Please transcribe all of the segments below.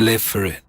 live for it.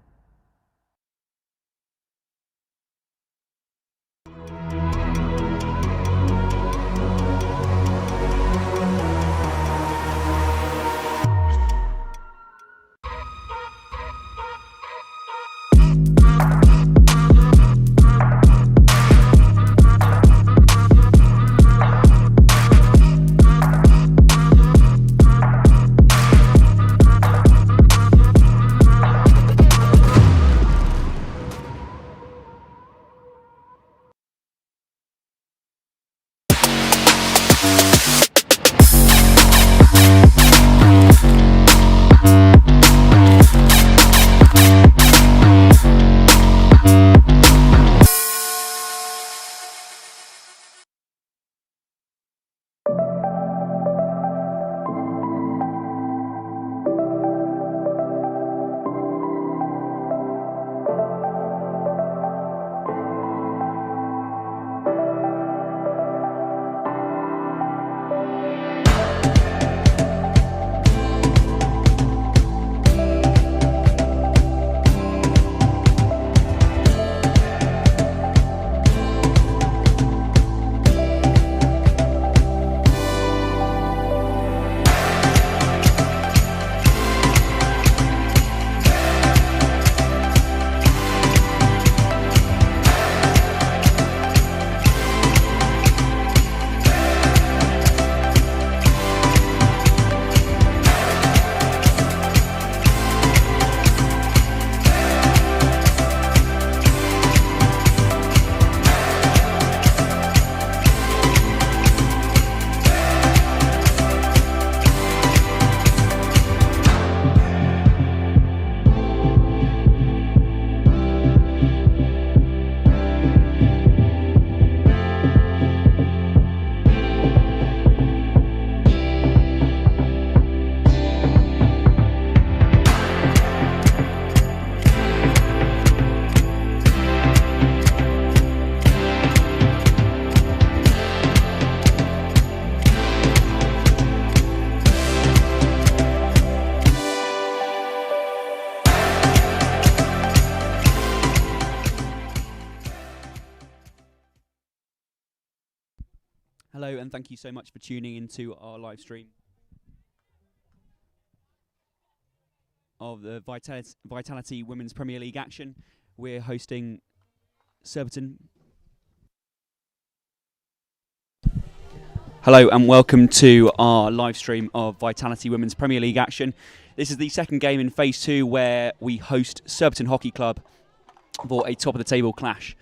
Hello, and thank you so much for tuning into our live stream of the Vitality Women's Premier League action. We're hosting Surbiton. Hello, and welcome to our live stream of Vitality Women's Premier League action. This is the second game in Phase 2 where we host Surbiton Hockey Club for a top-of-the-table clash.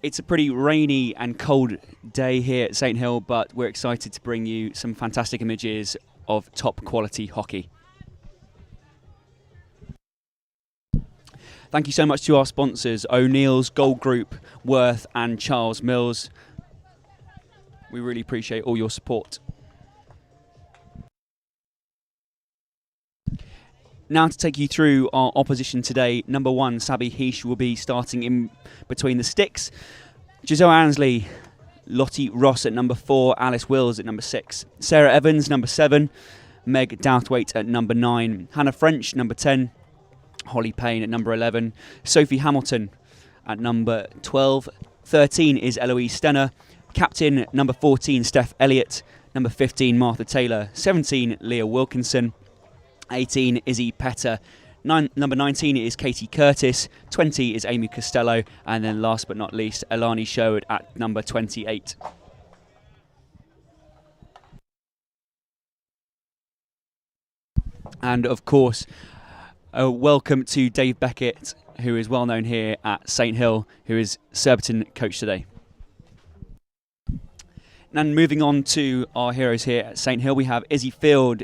It's a pretty rainy and cold day here at St Hill, but we're excited to bring you some fantastic images of top-quality hockey. Thank you so much to our sponsors, O'Neill's, Gold Group, Worth and Charles Mills. We really appreciate all your support. Now to take you through our opposition today, number 1, Sabby Heesh will be starting in between the sticks. Giselle Ansley, Lottie Ross at number 4, Alice Wills at number 6. Sarah Evans, number 7. Meg Douthwaite at number 9. Hannah French, number 10. Holly Payne at number 11. Sophie Hamilton at number 12. 13 is Eloise Stenner. Captain, number 14, Steph Elliott. Number 15, Martha Taylor. 17, Leah Wilkinson. 18, Izzy Petter. Number 19 is Katie Curtis. 20 is Amy Costello. And then last but not least, Alani Sherwood at number 28. And of course, a welcome to Dave Beckett, who is well known here at St Hill, who is Surbiton coach today. And moving on to our heroes here at St Hill, we have Izzy Field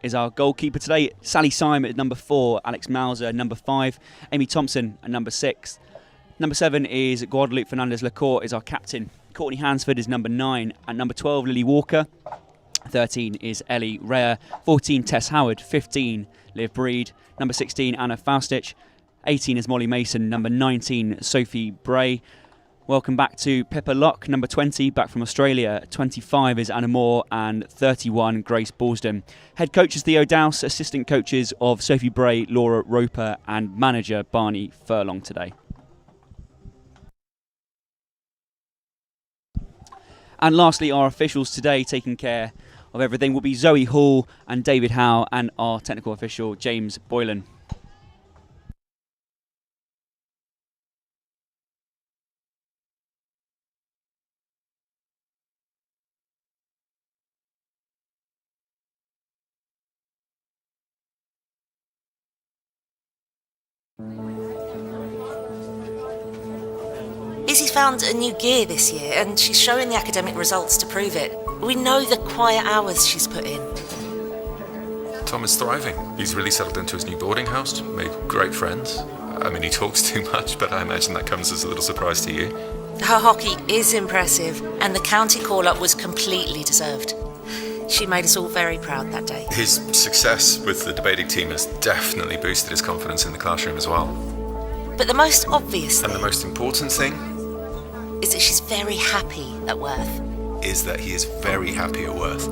is our goalkeeper today. Sally Syme at number 4, Alex Mauser at number 5, Amy Thompson at number 6. Number 7 is Guadalupe Fernandez-Lacour is our captain. Courtney Hansford is number 9. At number 12, Lily Walker. 13 is Ellie Rea. 14, Tess Howard. 15, Liv Breed. Number 16, Anna Faustich. 18 is Molly Mason. Number 19, Sophie Bray. Welcome back to Pippa Lock, number 20, back from Australia. 25 is Anna Moore and 31 Grace Balsden. Head coach is Theo Dowse, assistant coaches of Sophie Bray, Laura Roper and manager Barney Furlong today. And lastly, our officials today taking care of everything will be Zoe Hall and David Howe and our technical official James Boylan. Izzy's found a new gear this year and she's showing the academic results to prove it. We know the quiet hours she's put in. Tom is thriving. He's really settled into his new boarding house, made great friends. I mean, he talks too much, but I imagine that comes as a little surprise to you. Her hockey is impressive and the county call-up was completely deserved. She made us all very proud that day. His success with the debating team has definitely boosted his confidence in the classroom as well. But the most obvious thing... And the most important thing? Is that she's very happy at Worth. Is that he is very happy at Worth.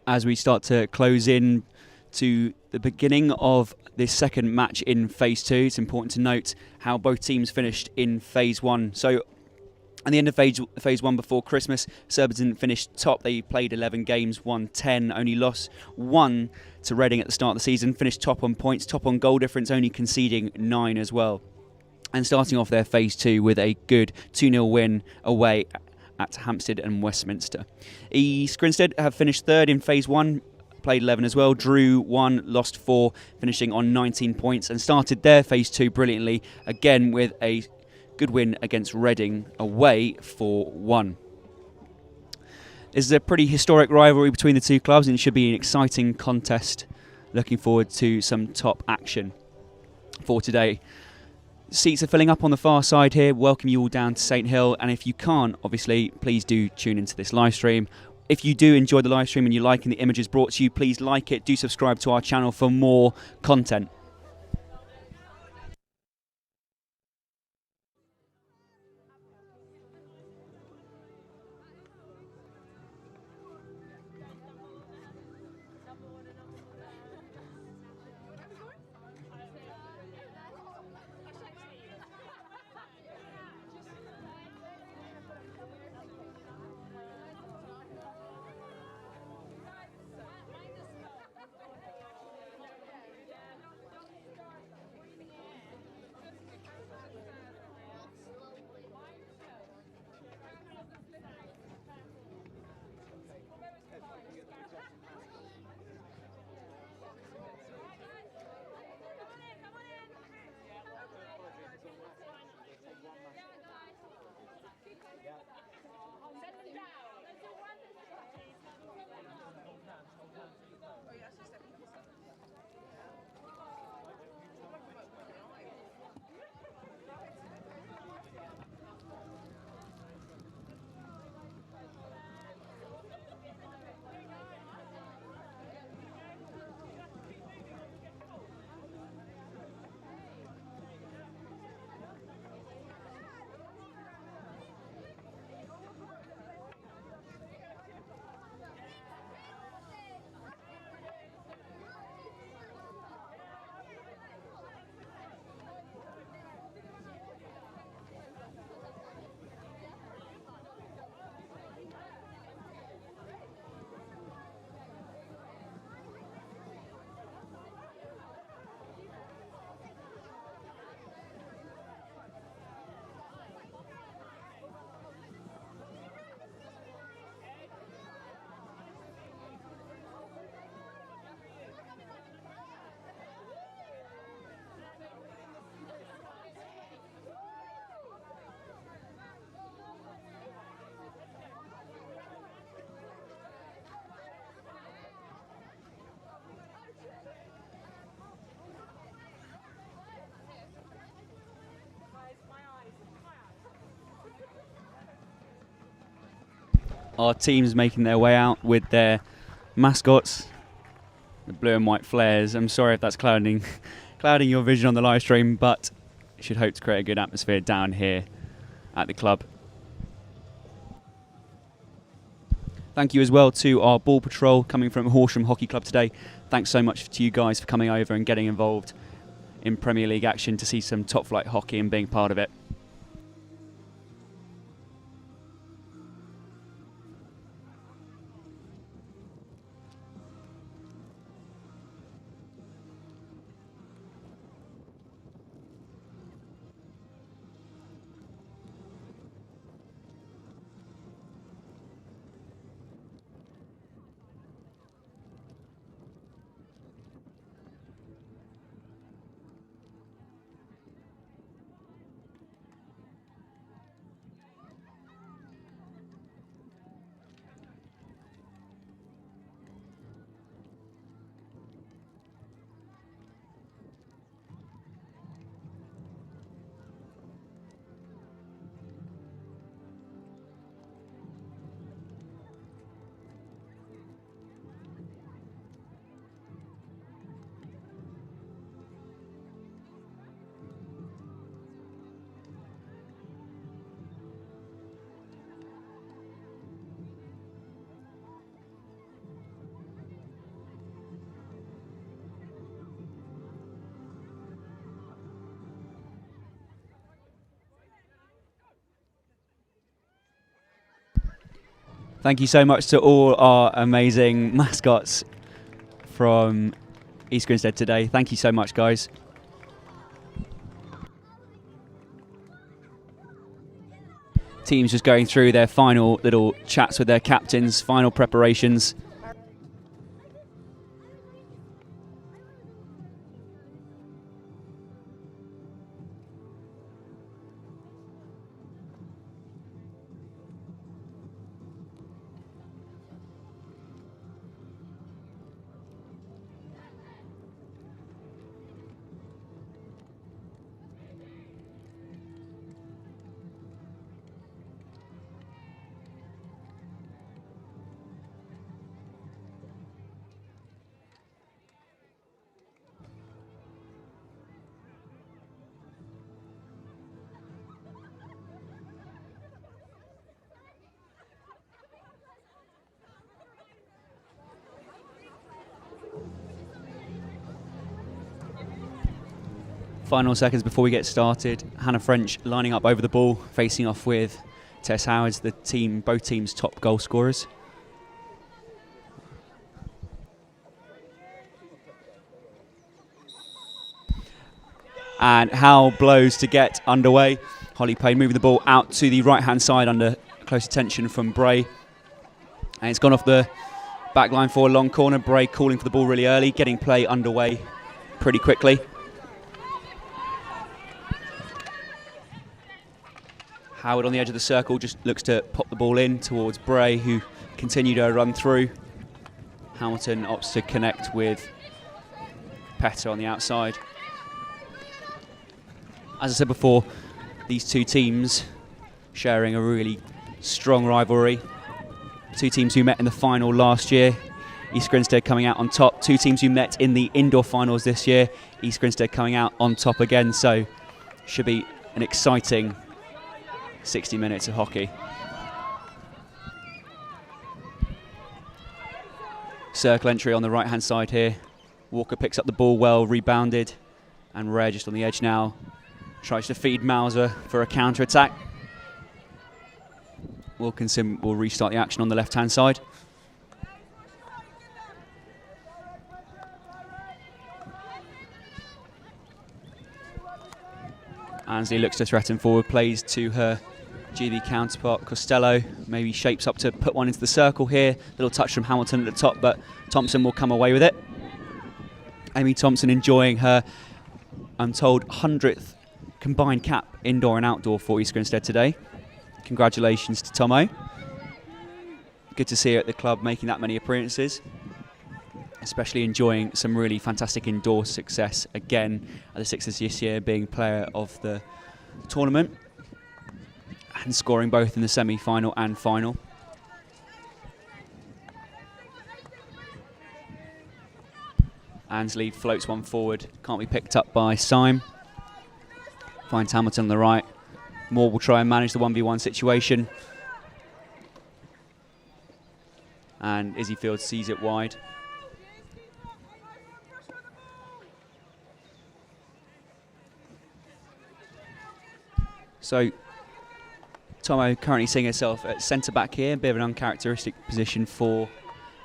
As we start to close in to the beginning of this second match in Phase 2, it's important to note how both teams finished in Phase 1. So, at the end of Phase 1 before Christmas, Surbiton finished top. They played 11 games, won 10, only lost 1 to Reading at the start of the season, finished top on points, top on goal difference, only conceding 9 as well. And starting off their Phase 2 with a good 2-0 win away at Hampstead and Westminster. East Grinstead have finished third in Phase 1, played 11 as well, drew 1, lost 4, finishing on 19 points, and started their Phase 2 brilliantly, again with a good win against Reading away 4-1. This is a pretty historic rivalry between the two clubs and it should be an exciting contest. Looking forward to some top action for today. Seats are filling up on the far side here. Welcome you all down to St Hill, and if you can't, obviously, please do tune into this live stream. If you do enjoy the live stream and you're liking the images brought to you, please like it, do subscribe to our channel for more content. our teams making their way out with their mascots, the blue and white flares. I'm sorry if that's clouding your vision on the live stream, but you should hope to create a good atmosphere down here at the club. Thank you as well to our ball patrol coming from Horsham Hockey Club today. Thanks so much to you guys for coming over and getting involved in Premier League action to see some top flight hockey and being part of it. Thank you so much to all our amazing mascots from East Grinstead today. Thank you so much, guys. Teams just going through their final little chats with their captains, final preparations. Final seconds before we get started. Hannah French lining up over the ball, facing off with Tess Howard, both teams' top goal scorers. And Howell blows to get underway. Holly Payne moving the ball out to the right-hand side under close attention from Bray. And it's gone off the back line for a long corner. Bray calling for the ball really early, getting play underway pretty quickly. Howard on the edge of the circle just looks to pop the ball in towards Bray, who continued her run through. Hamilton opts to connect with Petter on the outside. As I said before, these two teams sharing a really strong rivalry. Two teams who met in the final last year. East Grinstead coming out on top. Two teams who met in the indoor finals this year. East Grinstead coming out on top again. So should be an exciting 60 minutes of hockey. Circle entry on the right hand side here. Walker picks up the ball well, rebounded, and Rare just on the edge now tries to feed Mauser for a counter attack. Wilkinson will restart the action on the left hand side. Ansley looks to threaten forward, plays to her GD counterpart Costello, maybe shapes up to put one into the circle here. Little touch from Hamilton at the top, but Thompson will come away with it. Amy Thompson enjoying her, I'm told, 100th combined cap indoor and outdoor for East Grinstead today. Congratulations to Tomo. Good to see her at the club making that many appearances, especially enjoying some really fantastic indoor success again at the Sixers this year, being player of the tournament and scoring both in the semi-final and final. Ansley floats one forward, can't be picked up by Syme. Finds Hamilton on the right. Moore will try and manage the 1v1 situation. And Izzy Field sees it wide. So Tomo currently seeing herself at centre back here, a bit of an uncharacteristic position for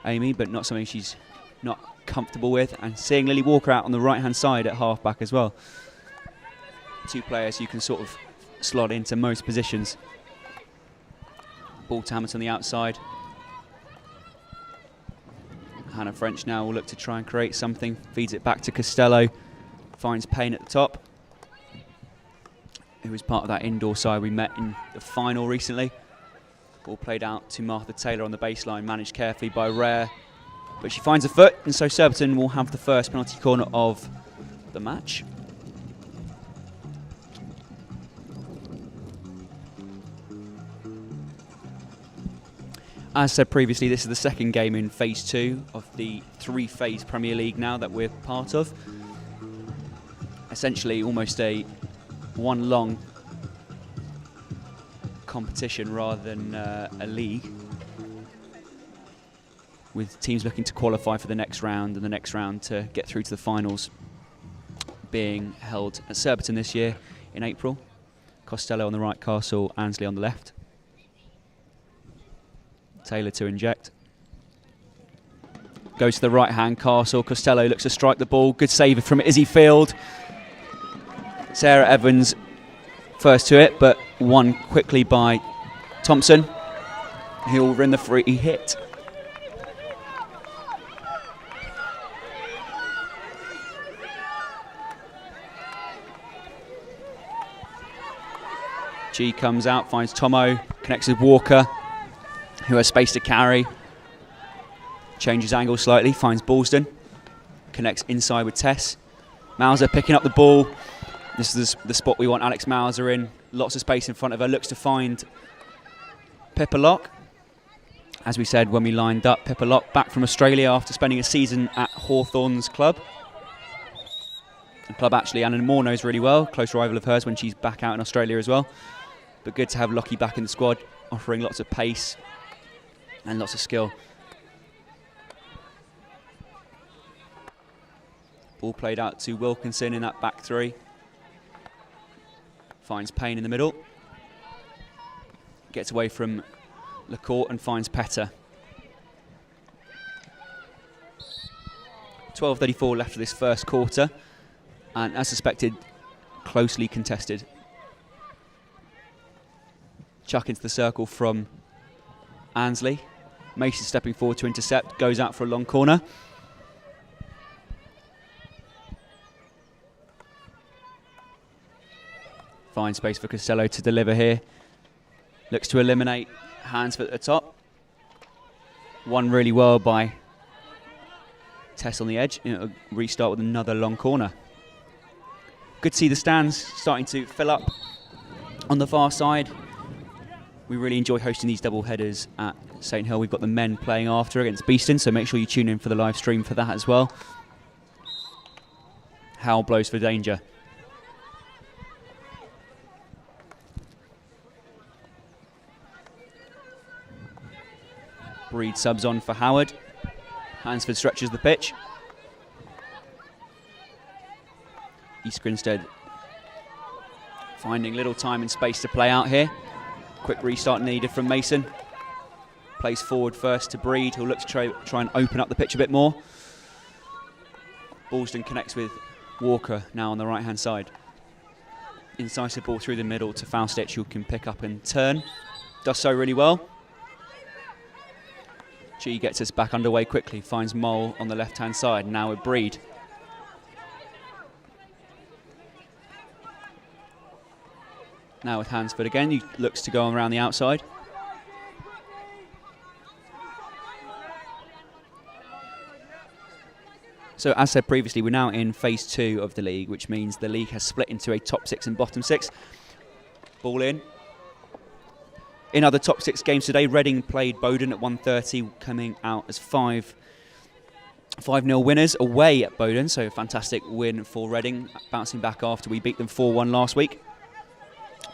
Amy, but not something she's not comfortable with. And seeing Lily Walker out on the right hand side at half back as well. Two players you can sort of slot into most positions. Ball to Hamilton on the outside. Hannah French now will look to try and create something, feeds it back to Costello, finds Payne at the top, who was part of that indoor side we met in the final recently. Ball played out to Martha Taylor on the baseline, managed carefully by Rare, but she finds a foot, and so Surbiton will have the first penalty corner of the match. As said previously, this is the second game in Phase 2 of the 3-phase Premier League now that we're part of. Essentially almost a one long competition rather than a league, with teams looking to qualify for the next round and the next round to get through to the finals, being held at Surbiton this year in April. Costello on the right, Castle, Ansley on the left. Taylor to inject. Goes to the right hand, Castle. Costello looks to strike the ball. Good save from Izzy Field. Sarah Evans first to it, but won quickly by Thompson, who will win the free hit. G comes out, finds Tomo, connects with Walker, who has space to carry. Changes angle slightly, finds Ballston. Connects inside with Tess. Mauser picking up the ball. This is the spot we want Alex Mauser in. Lots of space in front of her. Looks to find Pippa Locke. As we said when we lined up, Pippa Locke back from Australia after spending a season at Hawthorn's club. The club actually Anna Moore knows really well. Close rival of hers when she's back out in Australia as well. But good to have Lockie back in the squad, offering lots of pace and lots of skill. Ball played out to Wilkinson in that back three. Finds Payne in the middle. Gets away from LaCourte and finds Petter. 12:34 left of this first quarter. And as suspected, closely contested. Chuck into the circle from Ansley. Mason stepping forward to intercept, goes out for a long corner. Fine space for Costello to deliver here. Looks to eliminate Hansford at the top. Won really well by Tess on the edge. It'll restart with another long corner. Good to see the stands starting to fill up on the far side. We really enjoy hosting these double headers at St Hill. We've got the men playing after against Beeston, so make sure you tune in for the live stream for that as well. Howell blows for danger. Breed subs on for Howard. Hansford stretches the pitch. East Grinstead finding little time and space to play out here. Quick restart needed from Mason. Plays forward first to Breed, who'll look to try and open up the pitch a bit more. Ballston connects with Walker now on the right hand side. Incisive ball through the middle to Faustich, who can pick up and turn. Does so really well. G gets us back underway quickly, finds Mole on the left hand side, now with Breed. Now with Hansford again, he looks to go around the outside. So as said previously, we're now in phase 2 of the league, which means the league has split into a top 6 and bottom 6. Ball in. In other top 6 games today, Reading played Bowden at 1:30, coming out as 5 5-0 winners away at Bowden, so fantastic win for Reading, bouncing back after we beat them 4-1 last week.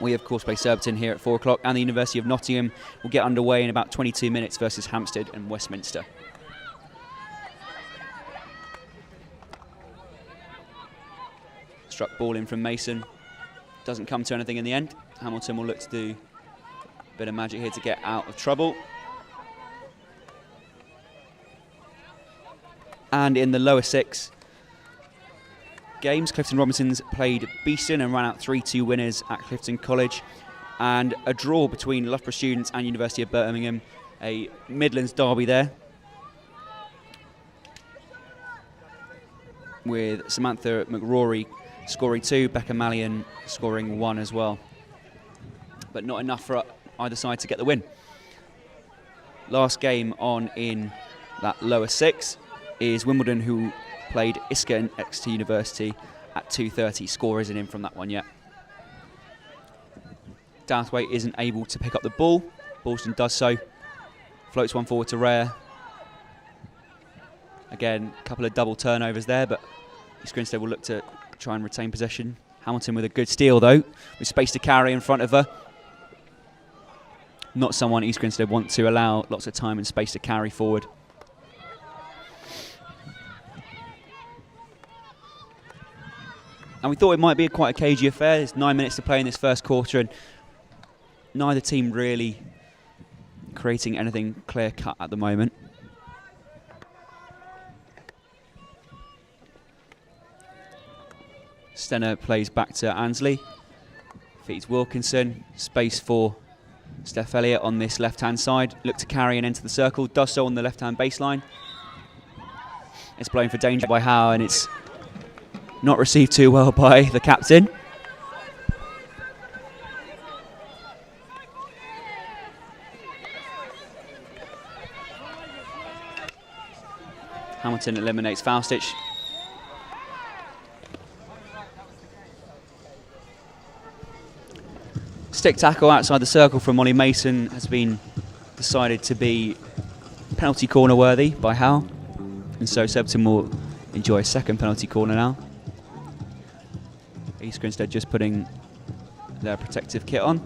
We, of course, play Surbiton here at 4 o'clock, and the University of Nottingham will get underway in about 22 minutes versus Hampstead and Westminster. Struck ball in from Mason. Doesn't come to anything in the end. Hamilton will look to do a bit of magic here to get out of trouble. And in the lower 6 games, Clifton Robinsons played Beeston and ran out 3-2 winners at Clifton College, and a draw between Loughborough Students and University of Birmingham, a Midlands derby there, with Samantha McRory scoring 2, Becca Mallion scoring 1 as well, but not enough for either side to get the win. Last game on in that lower 6 is Wimbledon, who played Isker and Exeter University at 2:30. Score isn't in from that one yet. Douthwaite isn't able to pick up the ball. Ballston does so. Floats one forward to Rare. Again, a couple of double turnovers there, but East Grinstead will look to try and retain possession. Hamilton with a good steal, though, with space to carry in front of her. Not someone East Grinstead want to allow lots of time and space to carry forward. And we thought it might be quite a cagey affair. There's 9 minutes to play in this first quarter, and neither team really creating anything clear-cut at the moment. Stenner plays back to Ansley. Feeds Wilkinson. Space for Steph Elliott on this left-hand side. Look to carry and enter the circle. Does so on the left-hand baseline. It's blown for danger by Howe, and it's not received too well by the captain. Hamilton eliminates Faustich. Stick tackle outside the circle from Molly Mason has been decided to be penalty corner worthy by Howe, and so Surbiton will enjoy a second penalty corner now. East Grinstead just putting their protective kit on.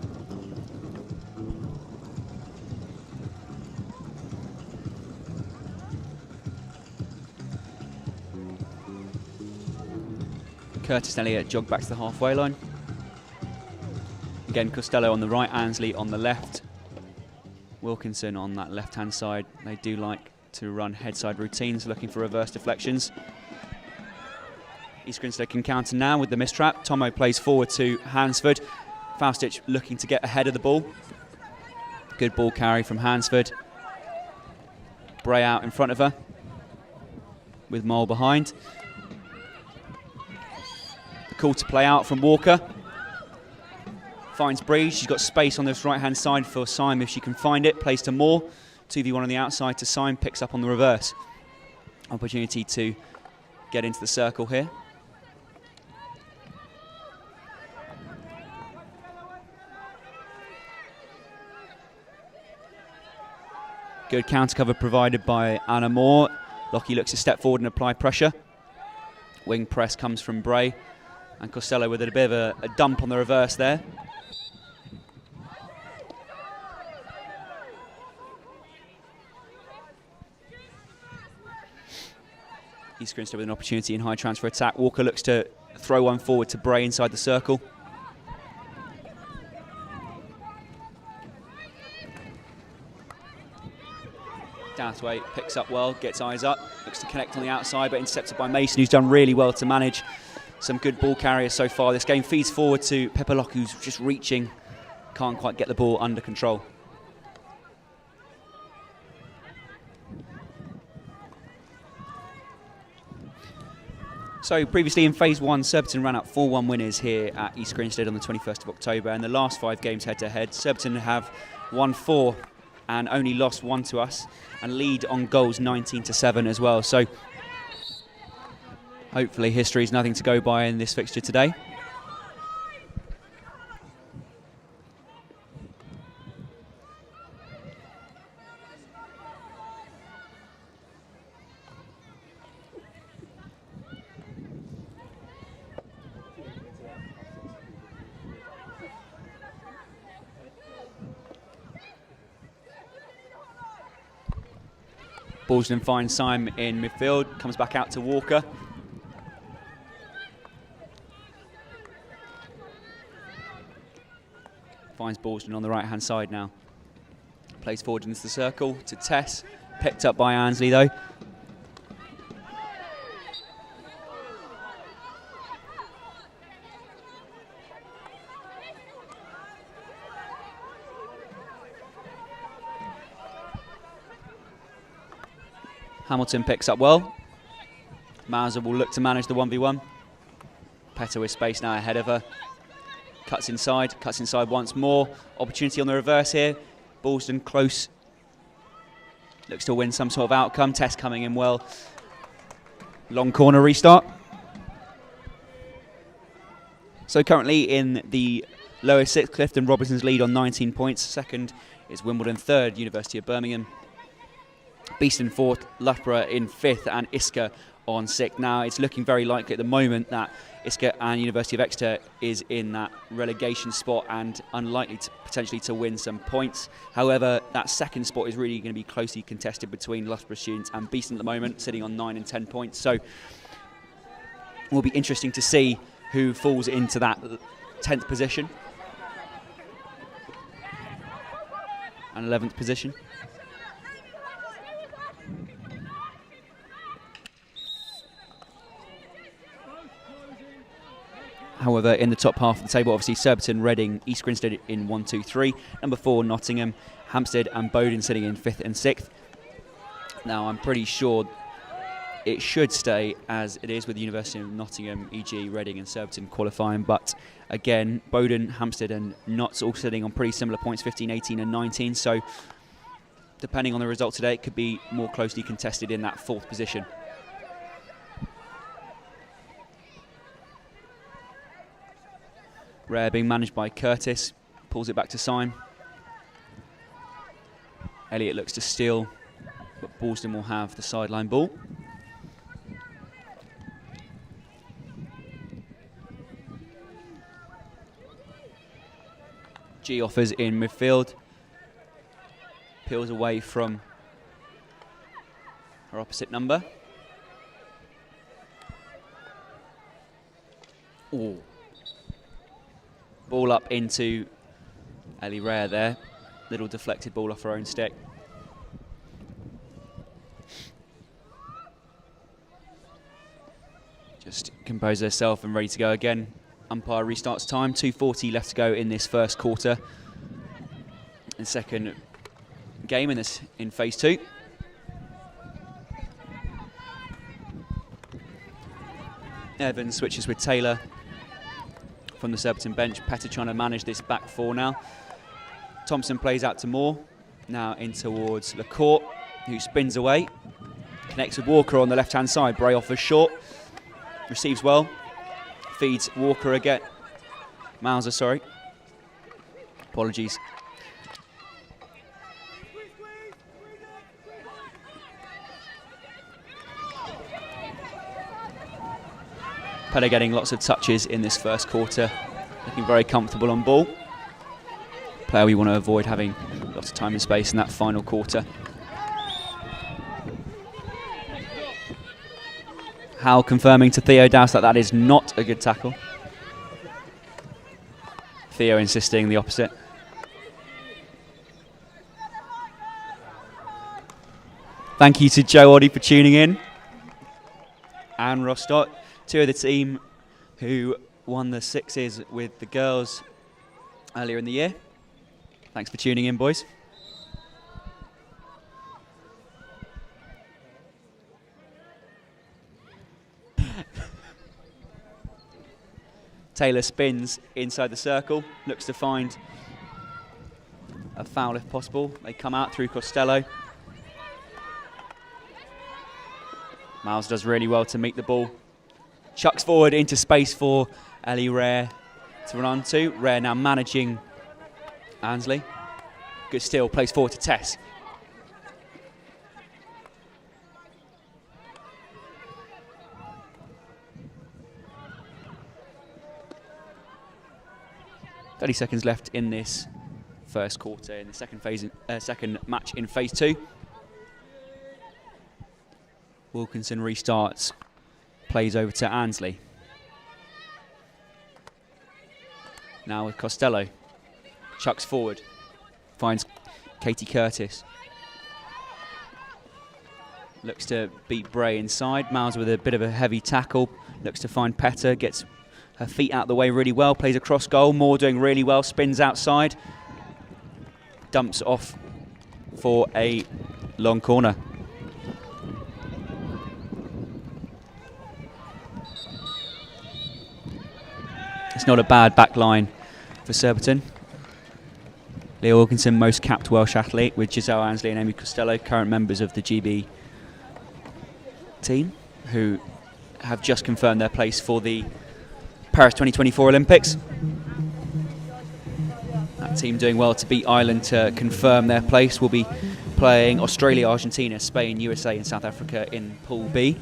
Curtis Elliott jogged back to the halfway line. Again, Costello on the right, Ansley on the left. Wilkinson on that left-hand side. They do like to run head-side routines, looking for reverse deflections. East Grinstead can counter now with the mistrap. Tomo plays forward to Hansford. Faustich looking to get ahead of the ball. Good ball carry from Hansford. Bray out in front of her, with Mole behind. The call to play out from Walker. Finds Breeze. She's got space on this right-hand side for Syme if she can find it. Plays to Moore. 2v1 on the outside to Syme. Picks up on the reverse. Opportunity to get into the circle here. Good counter cover provided by Anna Moore. Lockie looks to step forward and apply pressure. Wing press comes from Bray. And Costello with a bit of a dump on the reverse there. East Grinstead with an opportunity in high transfer attack. Walker looks to throw one forward to Bray inside the circle. Douthwaite picks up well, gets eyes up, looks to connect on the outside, but intercepted by Mason, who's done really well to manage some good ball carriers so far. This game feeds forward to Pepper Locke, who's just reaching, can't quite get the ball under control. So previously in Phase 1, Surbiton ran out 4-1 winners here at East Grinstead on the 21st of October, and the last 5 games head-to-head, Surbiton have won 4 and only lost 1 to us, and lead on goals 19-7 as well. So hopefully history is nothing to go by in this fixture today. Ballston finds Syme in midfield, comes back out to Walker. Finds Ballston on the right-hand side now. Plays forward into the circle to Tess. Picked up by Ansley though. Hamilton picks up well. Mauser will look to manage the 1v1. Petter with space now ahead of her. Cuts inside once more. Opportunity on the reverse here. Ballston close. Looks to win some sort of outcome. Tess coming in well. Long corner restart. So currently in the lower sixth, Clifton Robinson's lead on 19 points. Second is Wimbledon, third University of Birmingham. Beeston fourth, Loughborough in fifth, and Isker on sixth. Now it's looking very likely at the moment that Isker and University of Exeter is in that relegation spot and unlikely to potentially to win some points. However, that second spot is really going to be closely contested between Loughborough students and Beeston at the moment, sitting on 9 and 10 points. So it will be interesting to see who falls into that 10th position and 11th position. However, in the top half of the table, obviously Surbiton, Reading, East Grinstead in 1, 2, 3. Number 4, Nottingham, Hampstead and Bowden sitting in 5th and 6th. Now, I'm pretty sure it should stay as it is with the University of Nottingham, e.g. Reading and Surbiton qualifying. But again, Bowden, Hampstead and Notts all sitting on pretty similar points, 15, 18 and 19. So depending on the result today, it could be more closely contested in that 4th position. Rare being managed by Curtis, pulls it back to Syme. Elliott looks to steal, but Ballston will have the sideline ball. G offers in midfield, peels away from her opposite number. Ooh. Ball up into Ellie Rare there. Little deflected ball off her own stick. Just compose herself and ready to go again. Umpire restarts time. 2:40 left to go in this first quarter. And second game in phase 2. Evans switches with Taylor from the Surbiton bench. Petter trying to manage this back 4 now. Thompson plays out to Moore. Now in towards LeCourt, who spins away. Connects with Walker on the left-hand side. Bray offers short. Receives well. Feeds Walker again. Mauser, sorry. Apologies. Petter getting lots of touches in this first quarter, looking very comfortable on ball. Player we want to avoid having lots of time and space in that final quarter. Howell confirming to Theo Dowse that that is not a good tackle. Theo insisting the opposite. Thank you to Joe Oddie for tuning in. And Rostott, two of the team who won the sixes with the girls earlier in the year. Thanks for tuning in, boys. Taylor spins inside the circle, looks to find a foul if possible. They come out through Costello. Miles does really well to meet the ball. Chucks forward into space for Ellie Rare to run on to. Rare now managing Ansley. Good steal, plays forward to Tess. .30 seconds left in this first quarter, in the second match in phase 2. Wilkinson restarts, plays over to Ansley. Now with Costello. Chucks forward, finds Katie Curtis. Looks to beat Bray inside. Miles with a bit of a heavy tackle. Looks to find Petter, gets her feet out the way really well, plays across goal. Moore doing really well, spins outside. Dumps off for a long corner. It's not a bad back line for Surbiton. Leah Wilkinson, most capped Welsh athlete, with Giselle Ansley and Amy Costello, current members of the GB team, who have just confirmed their place for the Paris 2024 Olympics. That team doing well to beat Ireland to confirm their place. Will be playing Australia, Argentina, Spain, USA and South Africa in Pool B.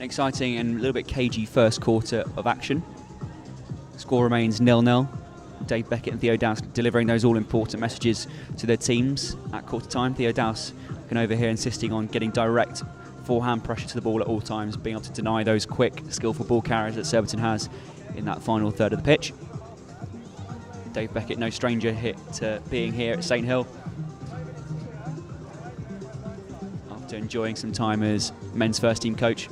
Exciting and a little bit cagey first quarter of action. Score remains 0-0. Dave Beckett and Theo Dowse delivering those all-important messages to their teams at quarter time. Theo Dowse can over here insisting on getting direct forehand pressure to the ball at all times, being able to deny those quick, skillful ball carriers that Surbiton has in that final third of the pitch. Dave Beckett, no stranger to being here at St Hill, after enjoying some time as men's first team coach.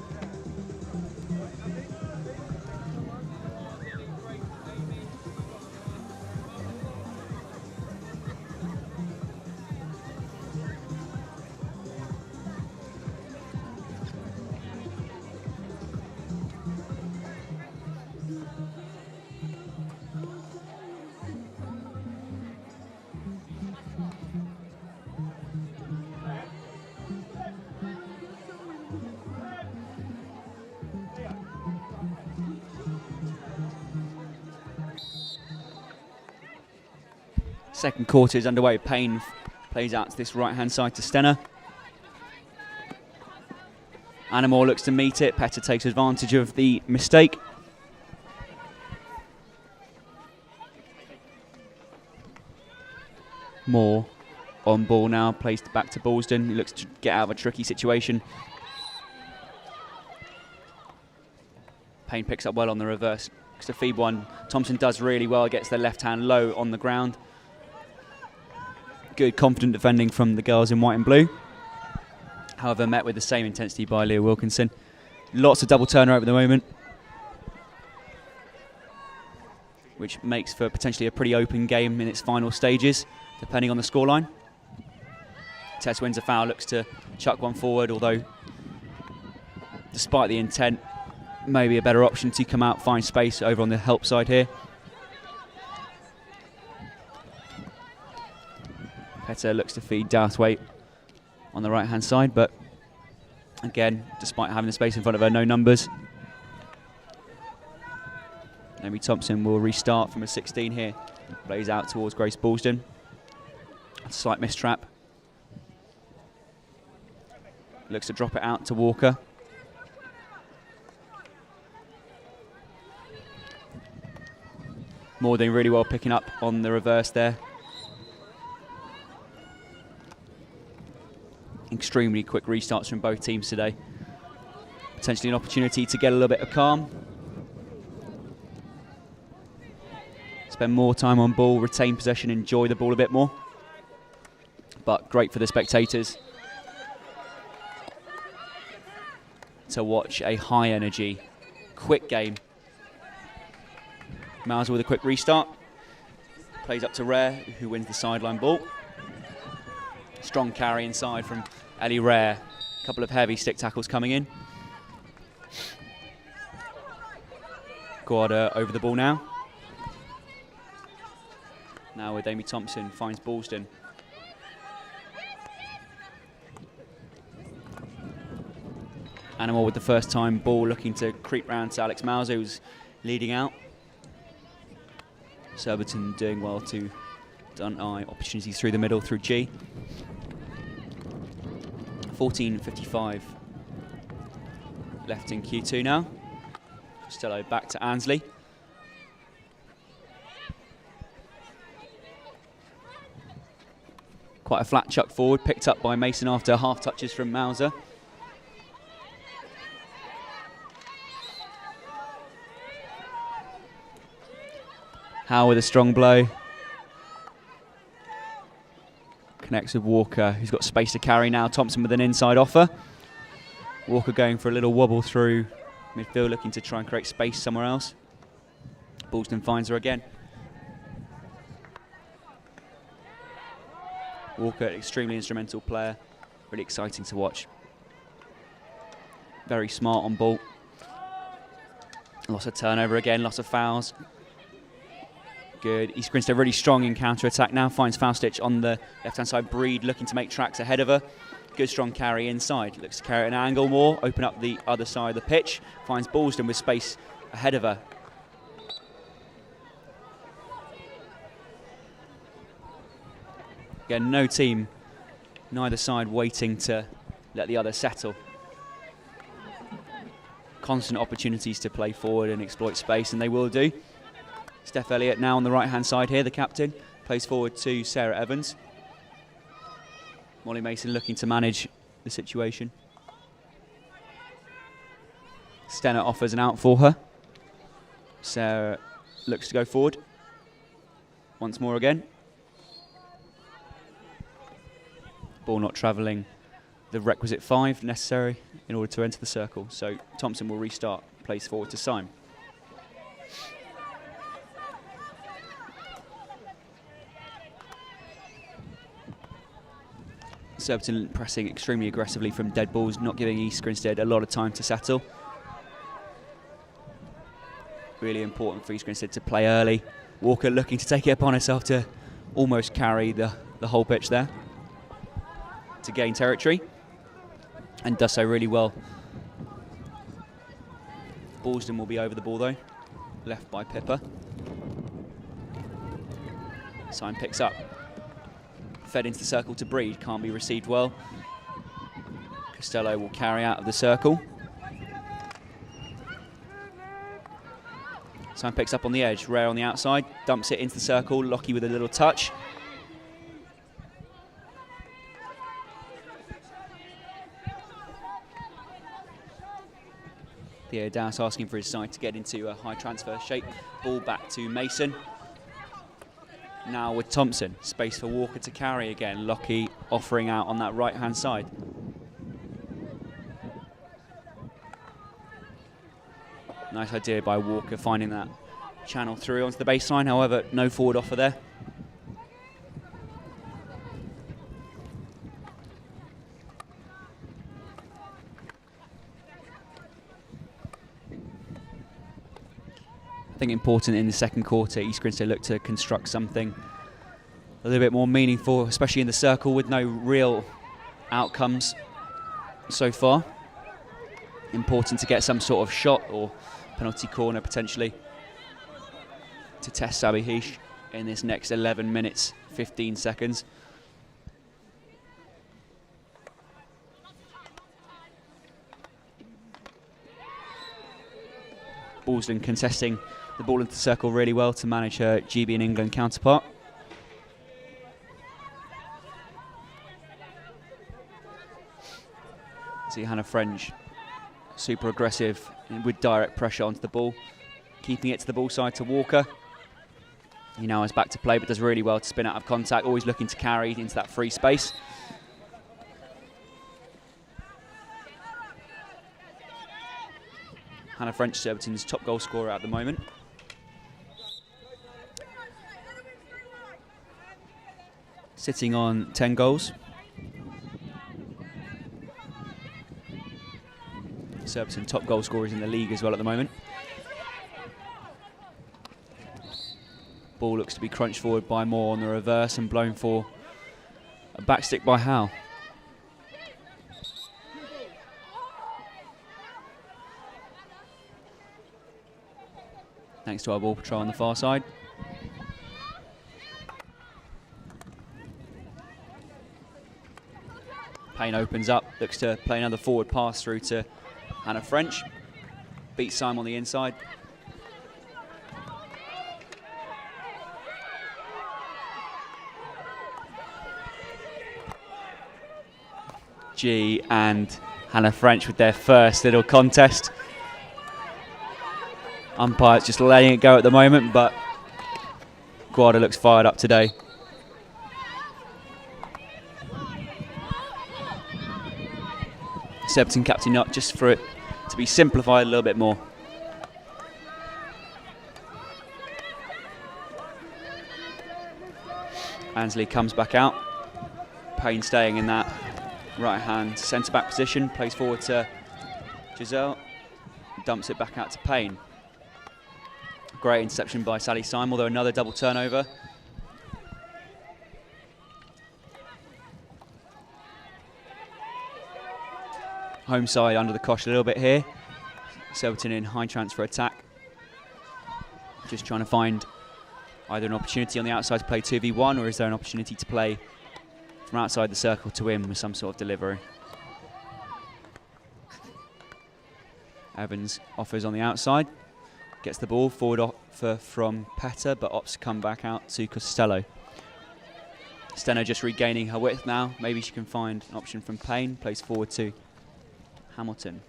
Second quarter is underway. Payne plays out to this right-hand side to Stenner. Annamore looks to meet it. Petter takes advantage of the mistake. Moore on ball now, plays back to Ballston. He looks to get out of a tricky situation. Payne picks up well on the reverse. It's a feeble one. Thompson does really well, gets their left hand low on the ground. Good, confident defending from the girls in white and blue. However, met with the same intensity by Leah Wilkinson. Lots of double turnover at the moment, which makes for potentially a pretty open game in its final stages, depending on the scoreline. Tess wins a foul, looks to chuck one forward, although despite the intent, maybe a better option to come out, find space over on the help side here. Petter looks to feed Douthwaite on the right-hand side, but again, despite having the space in front of her, no numbers. Amy Thompson will restart from a 16 here. Plays out towards Grace Ballston. A slight mistrap. Looks to drop it out to Walker. Moore doing really well picking up on the reverse there. Extremely quick restarts from both teams today. Potentially an opportunity to get a little bit of calm. Spend more time on ball, retain possession, enjoy the ball a bit more. But great for the spectators to watch a high energy, quick game. Miles with a quick restart. Plays up to Rare, who wins the sideline ball. Strong carry inside from Ellie Rare. A couple of heavy stick tackles coming in. Guarda over the ball now. Now with Amy Thompson, finds Ballston. Animal with the first time ball, looking to creep round to Alex Mauser, who's leading out. Surbiton doing well to deny opportunities through the middle through G. 14:55 left in Q2 now. Costello back to Ansley. Quite a flat chuck forward, picked up by Mason after half touches from Mauser. Howe with a strong blow. Connects with Walker, who's got space to carry now. Thompson with an inside offer. Walker going for a little wobble through midfield, looking to try and create space somewhere else. Ballston finds her again. Walker, extremely instrumental player. Really exciting to watch. Very smart on ball. Lots of turnover again, lots of fouls. Good. East Grinstead really strong in counter-attack now. Finds Faustich on the left-hand side. Breed looking to make tracks ahead of her. Good strong carry inside. Looks to carry at an angle more. Open up the other side of the pitch. Finds Ballston with space ahead of her. Again, no team, neither side waiting to let the other settle. Constant opportunities to play forward and exploit space, and they will do. Steph Elliott now on the right-hand side here, the captain. Plays forward to Sarah Evans. Molly Mason looking to manage the situation. Stenner offers an out for her. Sarah looks to go forward. Once more again. Ball not travelling the requisite 5 necessary in order to enter the circle. So Thompson will restart, plays forward to Syme. Surbiton pressing extremely aggressively from dead balls, not giving East Grinstead a lot of time to settle. Really important for East Grinstead to play early. Walker looking to take it upon herself to almost carry the whole pitch there to gain territory, and does so really well. Ballston will be over the ball though, left by Pippa. Syme picks up. Fed into the circle to Breed, can't be received well. Costello will carry out of the circle. Syme picks up on the edge, Rare on the outside, dumps it into the circle, Lockie with a little touch. Theo Dowse asking for his side to get into a high transfer shape. Ball back to Mason. Now with Thompson, space for Walker to carry again. Lockie offering out on that right-hand side. Nice idea by Walker, finding that channel through onto the baseline. However, no forward offer there. I think important in the second quarter, East Grinstead looked to construct something a little bit more meaningful, especially in the circle with no real outcomes so far. Important to get some sort of shot or penalty corner potentially to test Sabi Heish in this next 11 minutes, 15 seconds. Ballston contesting the ball into the circle really well to manage her GB and England counterpart. See Hannah French, super aggressive and with direct pressure onto the ball, keeping it to the ball side to Walker. He now is back to play, but does really well to spin out of contact, always looking to carry into that free space. Hannah French, Surbiton's top goal scorer at the moment. Sitting on 10 goals. Surbiton top goal scorers in the league as well at the moment. Ball looks to be crunched forward by Moore on the reverse and blown for a backstick by Howe. thanks to our ball patrol on the far side. Payne opens up, looks to play another forward pass through to Hannah French. Beats Simon on the inside. G and Hannah French with their first little contest. Umpire's just letting it go at the moment, but Guarda looks fired up today. Surbiton captain up just for it to be simplified a little bit more. Ansley comes back out. Payne staying in that right hand centre back position, plays forward to Giselle, dumps it back out to Payne. Great interception by Sally Syme, although another double turnover. Home side under the cosh a little bit here. Surbiton in high transfer attack. Just trying to find either an opportunity on the outside to play 2v1, or is there an opportunity to play from outside the circle to win with some sort of delivery. Evans offers on the outside, gets the ball, forward offer from Petter, but opts to come back out to Costello. Steno just regaining her width now. Maybe she can find an option from Payne, plays forward to Hamilton.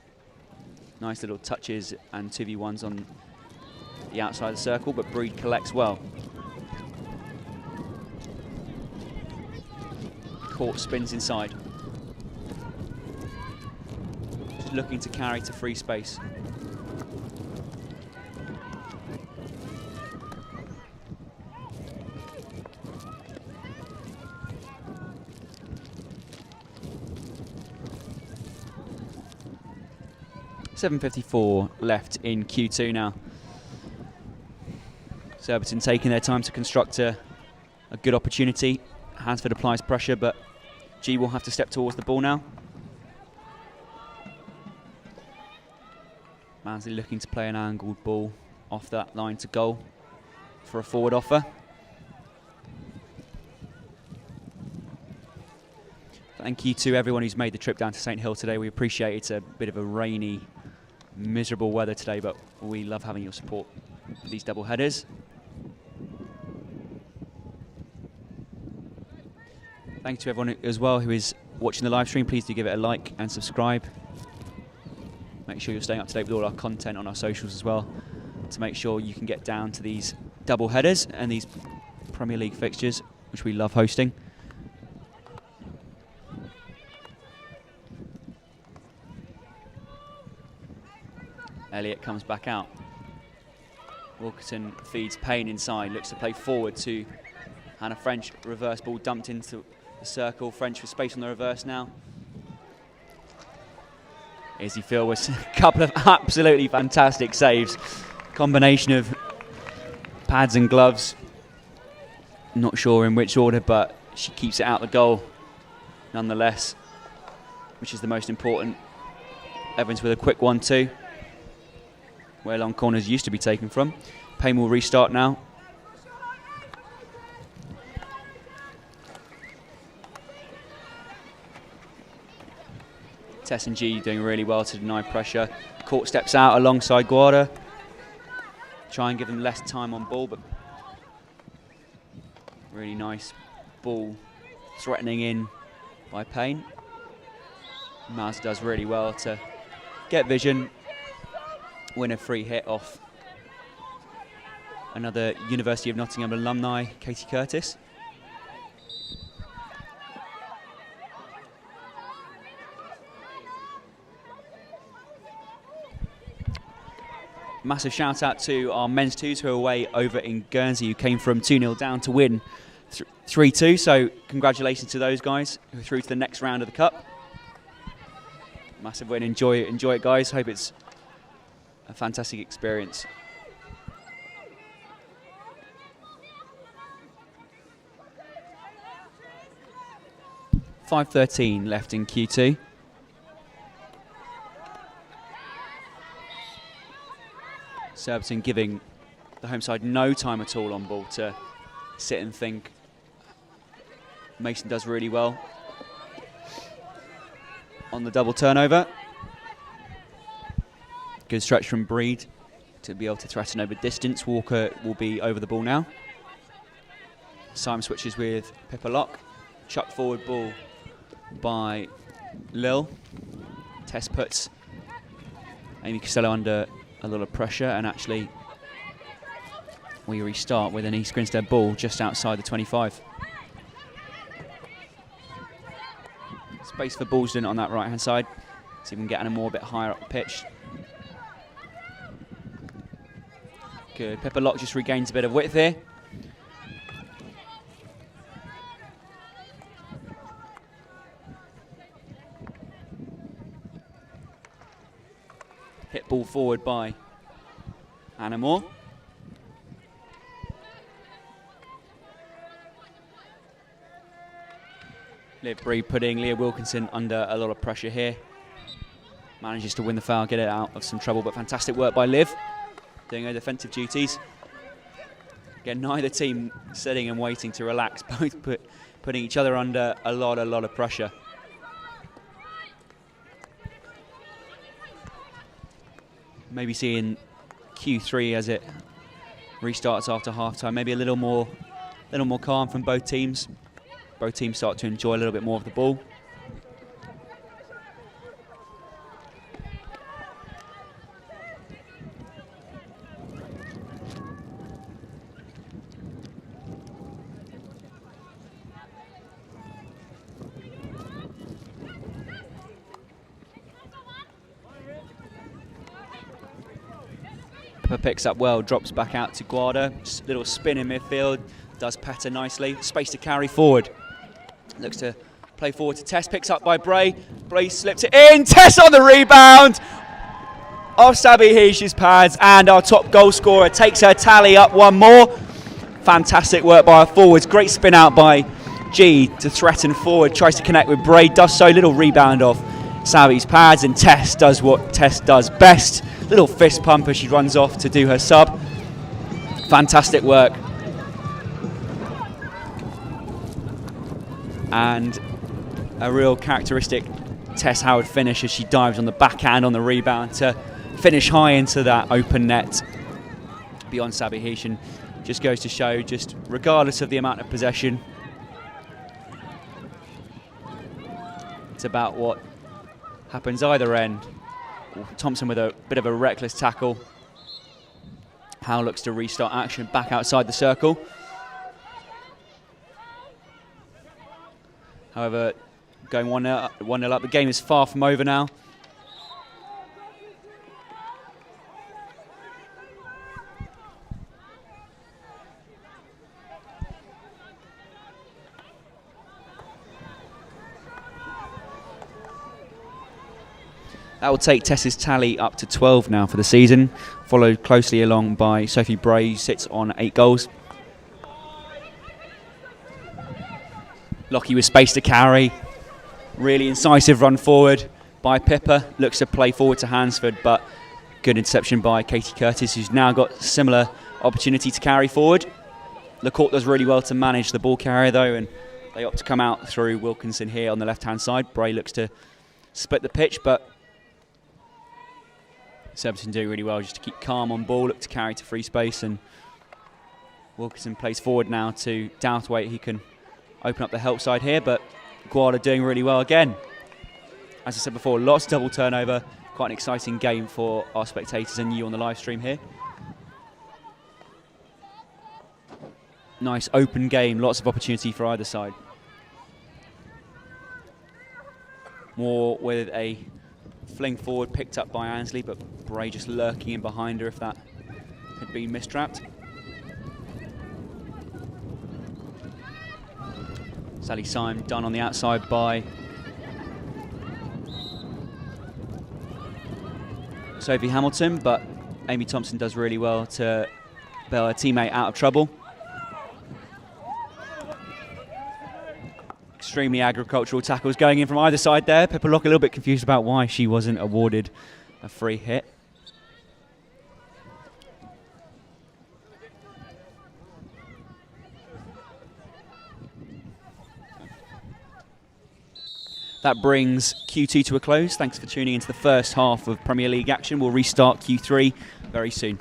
Nice little touches and 2v1s on the outside of the circle, but Breed collects well. Court spins inside. Just looking to carry to free space. .754 left in Q2 now. Surbiton taking their time to construct a good opportunity. Hansford applies pressure, but G will have to step towards the ball now. Mansley looking to play an angled ball off that line to goal for a forward offer. Thank you to everyone who's made the trip down to St Hill today. We appreciate it's a bit of a rainy, miserable weather today, but we love having your support for these double headers. Thanks to everyone as well who is watching the live stream. Please do give it a like and subscribe. Make sure you're staying up to date with all our content on our socials as well, to make sure you can get down to these double headers and these Premier League fixtures, which we love hosting. Elliott comes back out. Wilkerson feeds Payne inside, looks to play forward to Hannah French. Reverse ball dumped into the circle. French with space on the reverse now. Izzy Phil with a couple of absolutely fantastic saves. Combination of pads and gloves. Not sure in which order, but she keeps it out the goal nonetheless, which is the most important. Evans with a quick 1-2. Where long corners used to be taken from. Payne will restart now. Tess and G doing really well to deny pressure. Court steps out alongside Guarda. Try and give them less time on ball, but really nice ball threatening in by Payne. Maz does really well to get vision, win a free hit off another University of Nottingham alumni, Katie Curtis. Massive shout out to our men's twos who are away over in Guernsey, who came from 2-0 down to win 3-2. So congratulations to those guys who are through to the next round of the cup. Massive win. Enjoy it, guys. Hope it's a fantastic experience. .513 left in Q2. Surbiton giving the home side no time at all on ball to sit and think. Mason does really well on the double turnover. Good stretch from Breed to be able to threaten over distance. Walker will be over the ball now. Simon switches with Pippa Lock. Chuck forward ball by Lil. Tess puts Amy Costello under a lot of pressure, and actually we restart with an East Grinstead ball just outside the 25. Space for Ballston on that right hand side. See if we can get Anna a bit higher up the pitch. Good. Pippa Lock just regains a bit of width here. Hit ball forward by Anna Moore. Liv Breed putting Leah Wilkinson under a lot of pressure here. Manages to win the foul, get it out of some trouble, but fantastic work by Liv, doing her defensive duties. Again, neither team sitting and waiting to relax, both putting each other under a lot of pressure. Maybe seeing Q3 as it restarts after half-time, maybe a little more calm from both teams. Both teams start to enjoy a little bit more of the ball. Picks up well, drops back out to Guarda. Little spin in midfield, does Petter nicely. Space to carry forward. Looks to play forward to Tess, picks up by Bray. Bray slips it in, Tess on the rebound. Off Sabby Heesh's pads, and our top goal scorer takes her tally up one more. Fantastic work by our forwards. Great spin out by G to threaten forward. Tries to connect with Bray, does so. Little rebound off Sabby's pads, and Tess does what Tess does best. Little fist pump as she runs off to do her sub. Fantastic work. And a real characteristic Tess Howard finish as she dives on the backhand on the rebound to finish high into that open net beyond Sabby Heesh. And just goes to show, just regardless of the amount of possession, it's about what happens either end. Thompson with a bit of a reckless tackle. Howe looks to restart action back outside the circle. However, going 1-0 up. The game is far from over now. That will take Tess's tally up to 12 now for the season, followed closely along by Sophie Bray, who sits on 8 goals. Lockie with space to carry. Really incisive run forward by Pippa. Looks to play forward to Hansford, but good interception by Katie Curtis, who's now got similar opportunity to carry forward. LaCourte does really well to manage the ball carrier though, and they opt to come out through Wilkinson here on the left-hand side. Bray looks to split the pitch, but Surbiton do really well just to keep calm on ball, look to carry to free space, and Wilkinson plays forward now to Douthwaite. He can open up the help side here, but Guarda doing really well again. As I said before, lots of double turnover, quite an exciting game for our spectators and you on the live stream here. Nice open game, lots of opportunity for either side. Moore with a fling forward, picked up by Ansley, but Bray just lurking in behind her if that had been mistrapped. Sally Syme done on the outside by Sophie Hamilton, but Amy Thompson does really well to bail her teammate out of trouble. Extremely agricultural tackles going in from either side there. Pippa Lock a little bit confused about why she wasn't awarded a free hit. That brings Q2 to a close. Thanks for tuning into the first half of Premier League action. We'll restart Q3 very soon.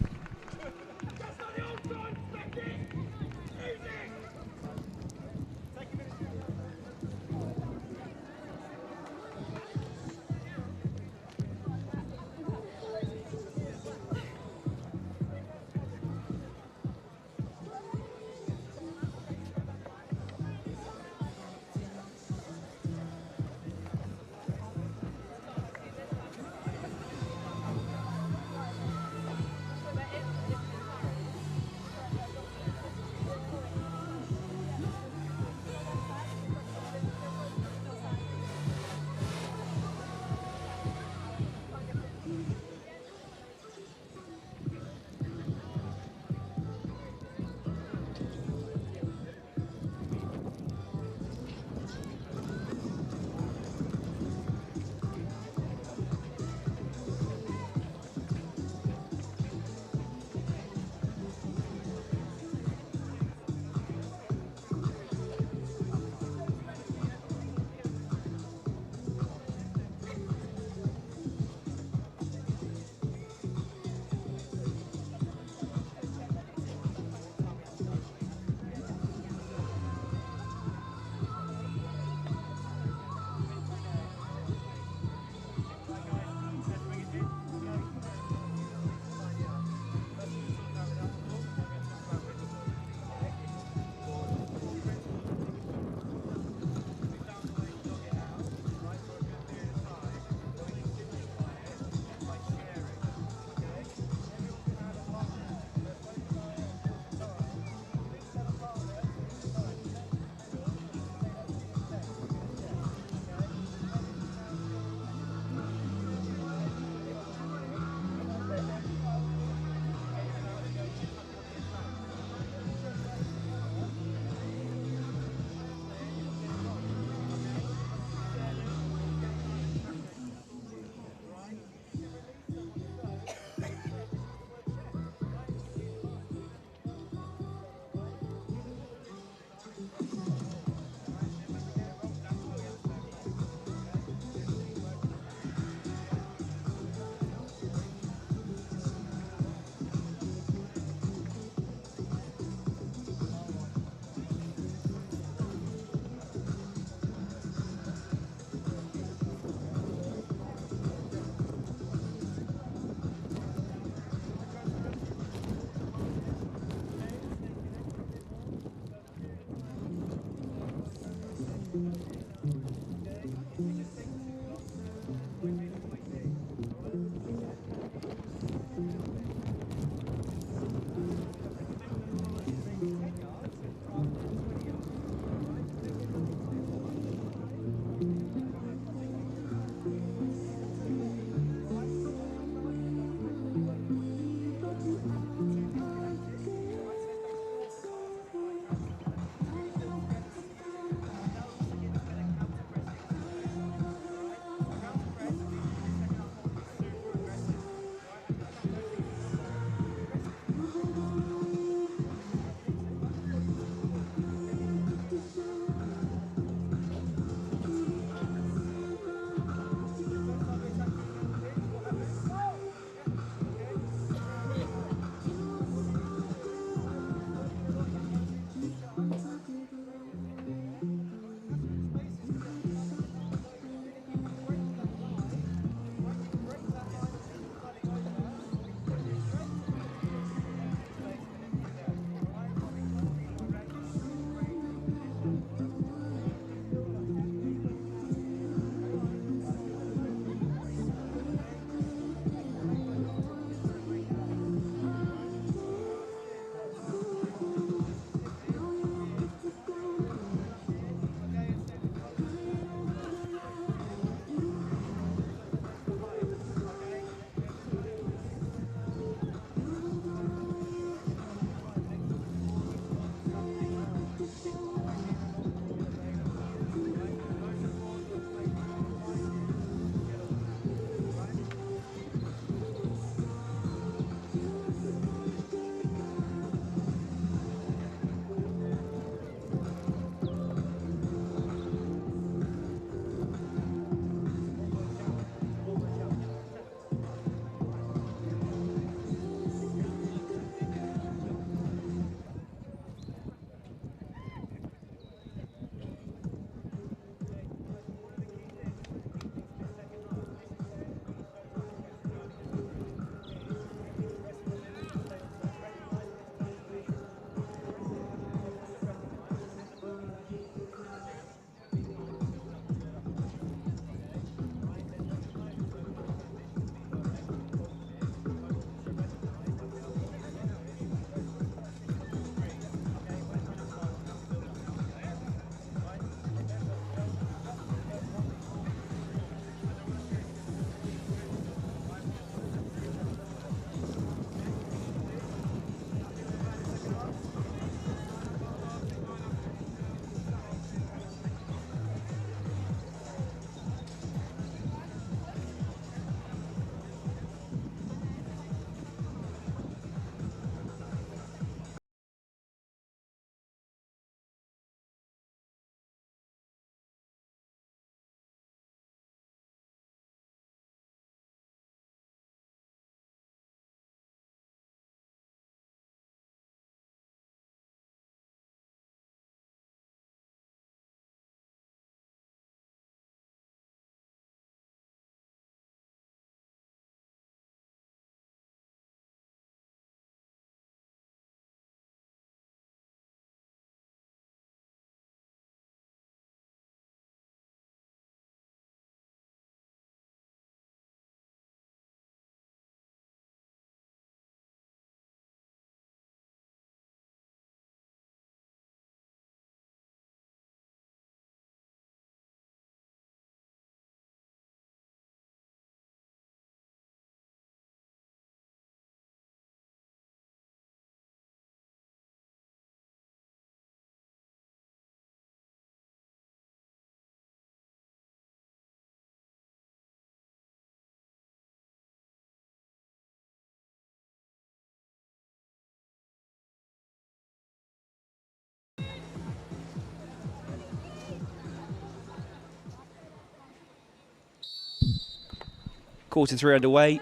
Quarter 3 underway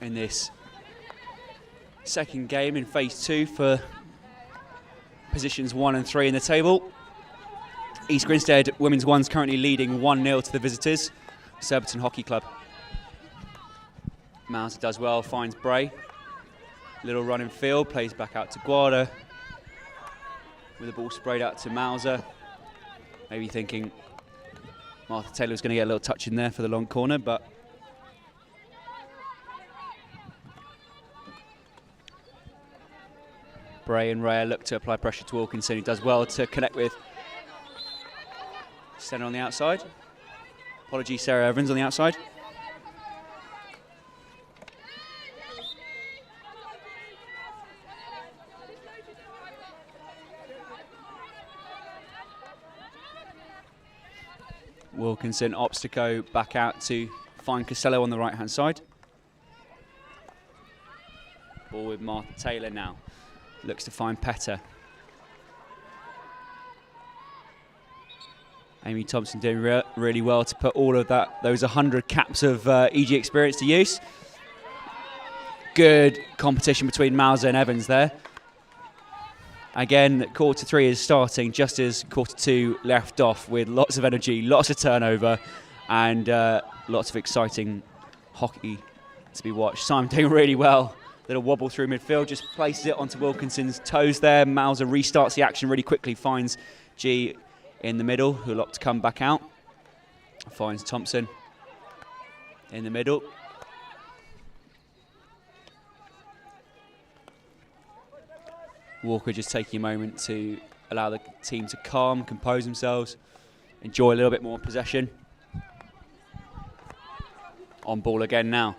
in this second game in phase 2 for positions 1 and 3 in the table. East Grinstead Women's 1's currently leading 1-0 to the visitors, Surbiton Hockey Club. Mauser does well, finds Bray. Little run in field, plays back out to Guarda. With the ball sprayed out to Mauser. Maybe thinking Martha Taylor was going to get a little touch in there for the long corner, but Bray and Rhea look to apply pressure to Wilkinson, who does well to connect with Stenner on the outside. Apologies, Sarah Evans on the outside. Wilkinson opts to go back out to find Costello on the right-hand side. Ball with Martha Taylor now. Looks to find Petter. Amy Thompson doing really well to put all of those 100 caps of EG experience to use. Good competition between Mauser and Evans there. Again, quarter 3 is starting just as quarter 2 left off, with lots of energy, lots of turnover, and lots of exciting hockey to be watched. Simon doing really well. Little wobble through midfield, just places it onto Wilkinson's toes there. Mauser restarts the action really quickly, finds G in the middle, who'll opt to come back out. Finds Thompson in the middle. Walker just taking a moment to allow the team to compose themselves, enjoy a little bit more possession. On ball again now.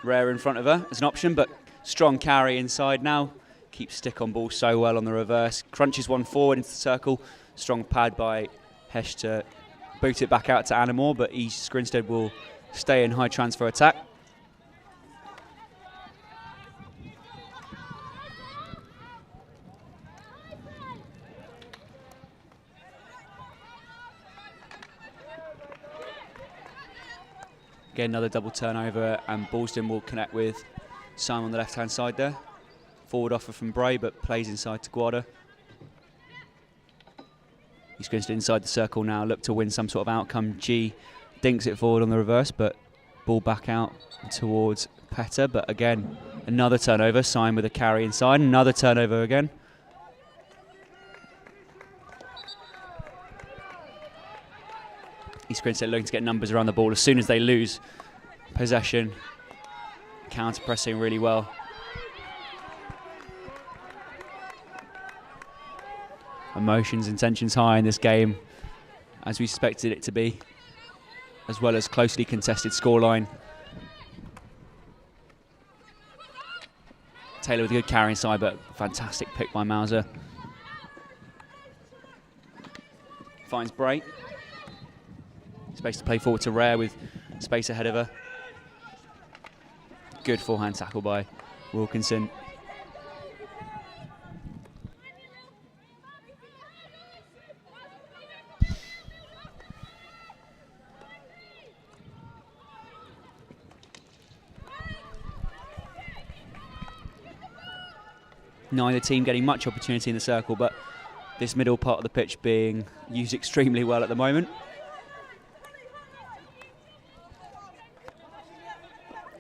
Rare in front of her as an option, but strong carry inside now. Keeps stick on ball so well on the reverse. Crunches one forward into the circle. Strong pad by Hesh to boot it back out to Anna Moore, but East Grinstead will stay in high transfer attack. Again, another double turnover, and Ballston will connect with Simon on the left-hand side there. Forward offer from Bray, but plays inside to Guarda. He's going to inside the circle now, look to win some sort of outcome. G dinks it forward on the reverse, but ball back out towards Petter. But again, another turnover. Simon with a carry inside, another turnover again. East Grinstead looking to get numbers around the ball as soon as they lose possession. Counter-pressing really well. Emotions and tensions high in this game, as we expected it to be, as well as closely contested scoreline. Taylor with a good carry inside, but fantastic pick by Mauser. Finds Bray. Space to play forward to Rare with space ahead of her. Good forehand tackle by Wilkinson. Neither team getting much opportunity in the circle, but this middle part of the pitch being used extremely well at the moment.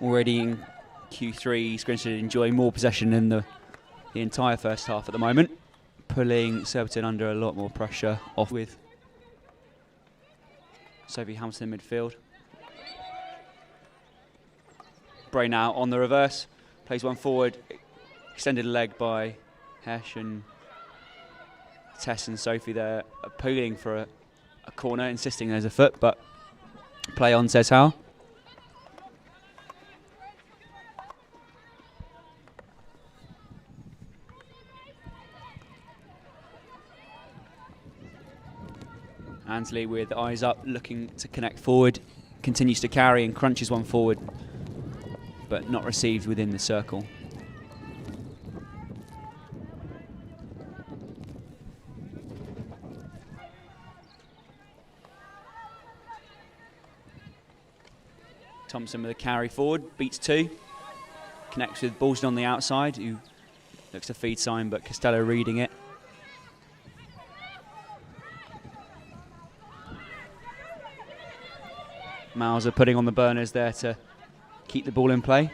Already in Q3, East Grinstead enjoying more possession in the entire first half at the moment, pulling Surbiton under a lot more pressure off with Sophie Hamilton in midfield. Bray now on the reverse, plays one forward, extended leg by Hesh, and Tess and Sophie there appealing for a corner, insisting there's a foot, but play on, says Hal. Ansley with eyes up, looking to connect forward, continues to carry and crunches one forward, but not received within the circle. Thompson with a carry forward, beats 2. Connects with Balston on the outside, who looks to feed sign, but Costello reading it. Mauser putting on the burners there to keep the ball in play.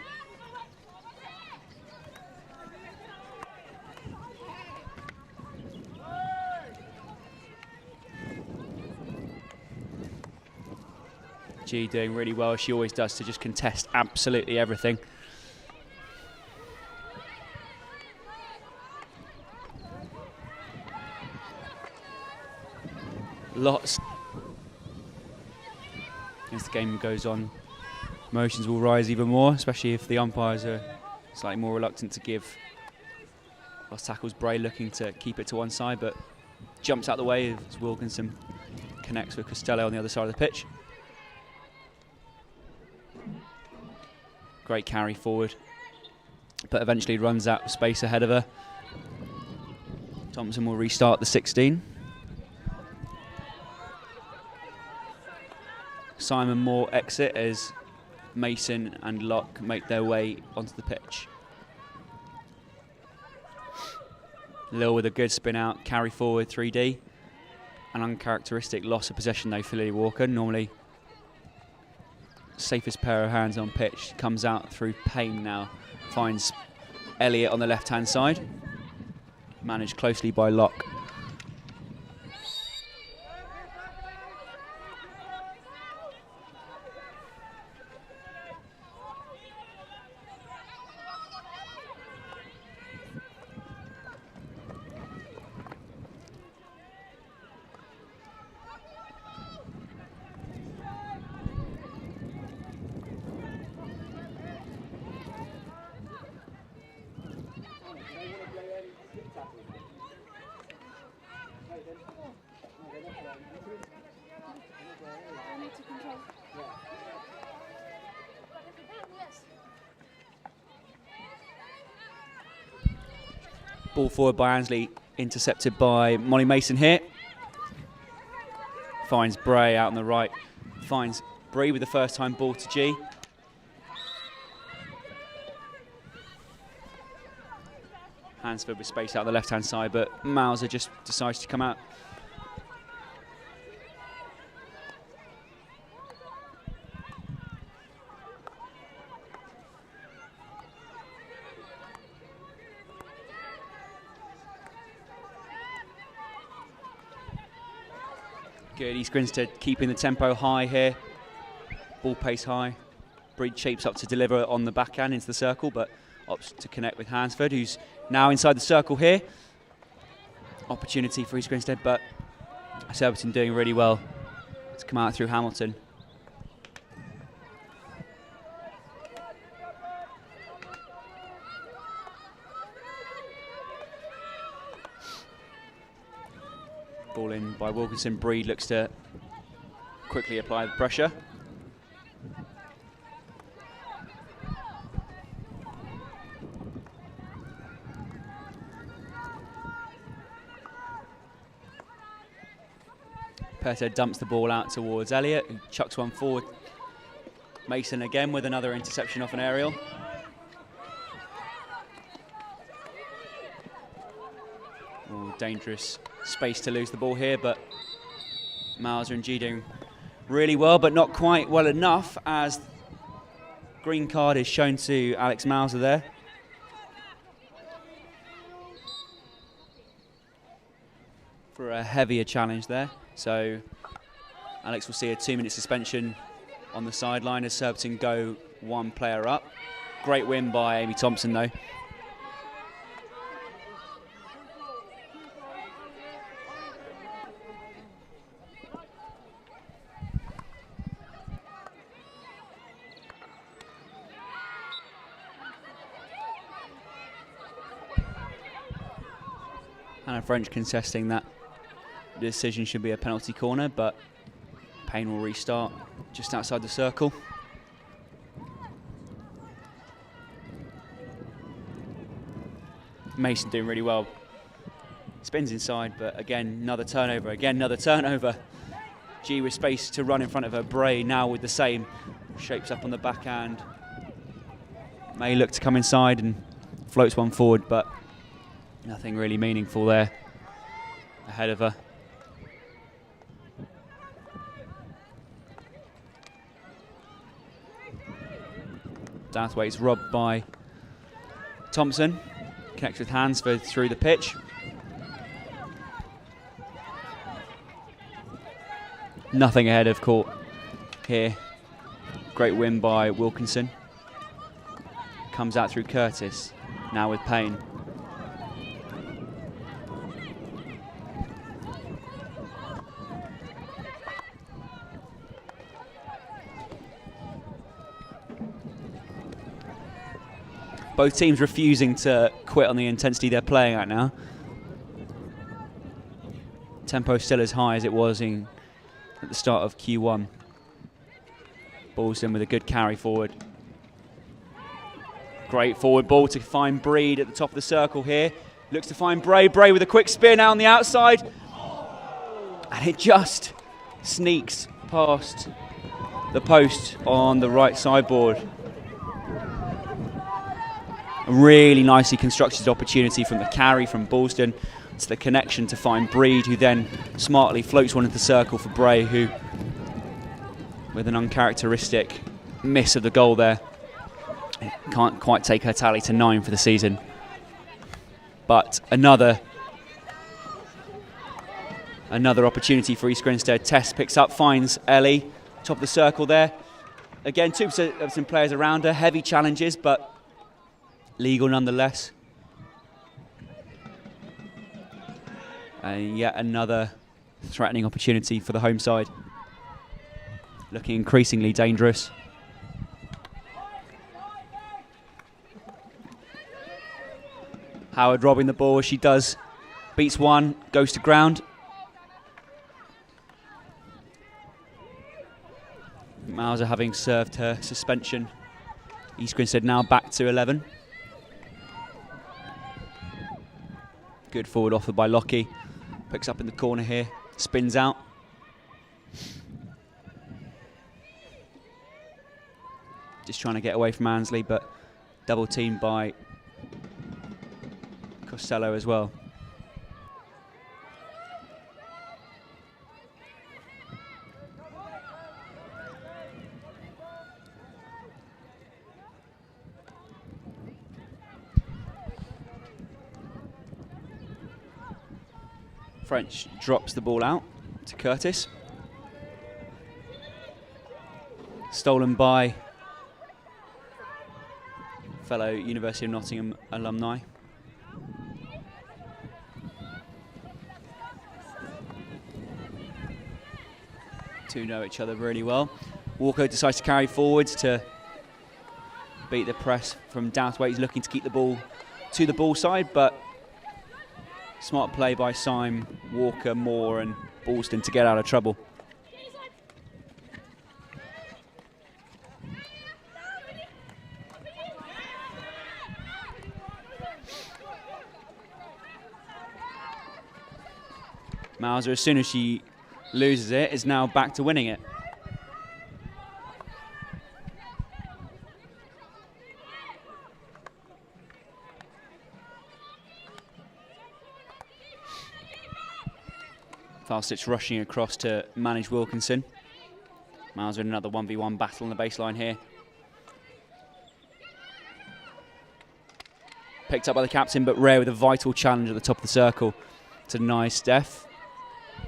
G doing really well, as she always does, to just contest absolutely everything. Lots. As the game goes on, emotions will rise even more, especially if the umpires are slightly more reluctant to give lost tackles. Bray looking to keep it to one side, but jumps out the way as Wilkinson connects with Costello on the other side of the pitch. Great carry forward, but eventually runs out of space ahead of her. Thompson will restart the 16. Simon Moore exit as Mason and Locke make their way onto the pitch. Lil with a good spin out, carry forward 3D. An uncharacteristic loss of possession though for Lily Walker. Normally safest pair of hands on pitch. Comes out through Payne now. Finds Elliott on the left hand side. Managed closely by Locke. Ball forward by Ansley, intercepted by Molly Mason here. Finds Bray out on the right. Finds Bray with the first time ball to G. Hansford with space out the left hand side, but Mauser just decides to come out. Good, East Grinstead keeping the tempo high here. Ball pace high. Breed shapes up to deliver on the backhand into the circle, but opts to connect with Hansford, who's now inside the circle here. Opportunity for East Grinstead, but Surbiton doing really well to come out through Hamilton. Ball in by Wilkinson. Breed looks to quickly apply the pressure. Perter dumps the ball out towards Elliott, who chucks one forward. Mason again with another interception off an aerial. Ooh, dangerous space to lose the ball here, but Mauser and G doing really well, but not quite well enough, as green card is shown to Alex Mauser there. For a heavier challenge there. So Alex will see a 2-minute suspension on the sideline as Surbiton go one player up. Great win by Amy Thompson though. Hannah French contesting that the decision should be a penalty corner, but Payne will restart just outside the circle. Mason doing really well. Spins inside, but again, another turnover. G with space to run in front of her. Bray now with the same. Shapes up on the backhand. May look to come inside and floats one forward, but nothing really meaningful there ahead of her. Southwaite's robbed by Thompson. Connects with Hansford through the pitch. Nothing ahead of court here. Great win by Wilkinson. Comes out through Curtis. Now with Payne. Both teams refusing to quit on the intensity they're playing at now. Tempo still as high as it was at the start of Q1. Ballston with a good carry forward. Great forward ball to find Breed at the top of the circle here. Looks to find Bray. Bray with a quick spin out on the outside. And it just sneaks past the post on the right sideboard. A really nicely constructed opportunity from the carry from Ballston to the connection to find Breed, who then smartly floats one into the circle for Bray, who, with an uncharacteristic miss of the goal there, can't quite take her tally to 9 for the season. But another opportunity for East Grinstead. Tess picks up, finds Ellie, top of the circle there. Again, 2% of some players around her, heavy challenges, but legal nonetheless. And yet another threatening opportunity for the home side. Looking increasingly dangerous. Howard robbing the ball as she does. Beats one, goes to ground. Mauser having served her suspension. East Grinstead now back to 11. Good forward offer by Lockie. Picks up in the corner here. Spins out. Just trying to get away from Ansley, but double teamed by Costello as well. French drops the ball out to Curtis. Stolen by fellow University of Nottingham alumni. Two know each other really well. Walker decides to carry forwards to beat the press from Douthwaite. He's looking to keep the ball to the ball side, but smart play by Syme, Walker, Moore and Ballston to get out of trouble. Mauser, as soon as she loses it, is now back to winning it. Falstich rushing across to manage Wilkinson. Mauser in another 1v1 battle on the baseline here. Picked up by the captain, but Ray with a vital challenge at the top of the circle to deny Steph,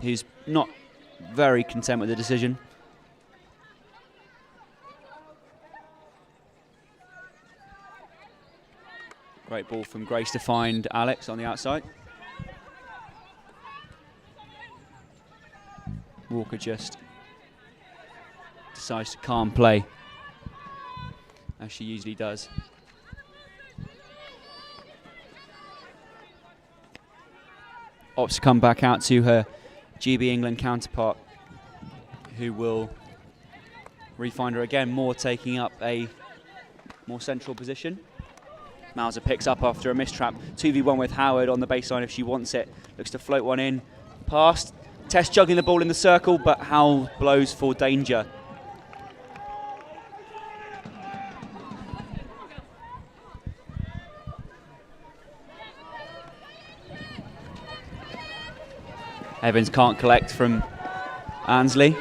who's not very content with the decision. Great ball from Grace to find Alex on the outside. Walker just decides to calm play, as she usually does. Opts to come back out to her GB England counterpart, who will re-find her again, Moore taking up a more central position. Mauser picks up after a mistrap. 2v1 with Howard on the baseline if she wants it. Looks to float one in. Past. Tess juggling the ball in the circle, but Howell blows for danger. Evans can't collect from Ansley.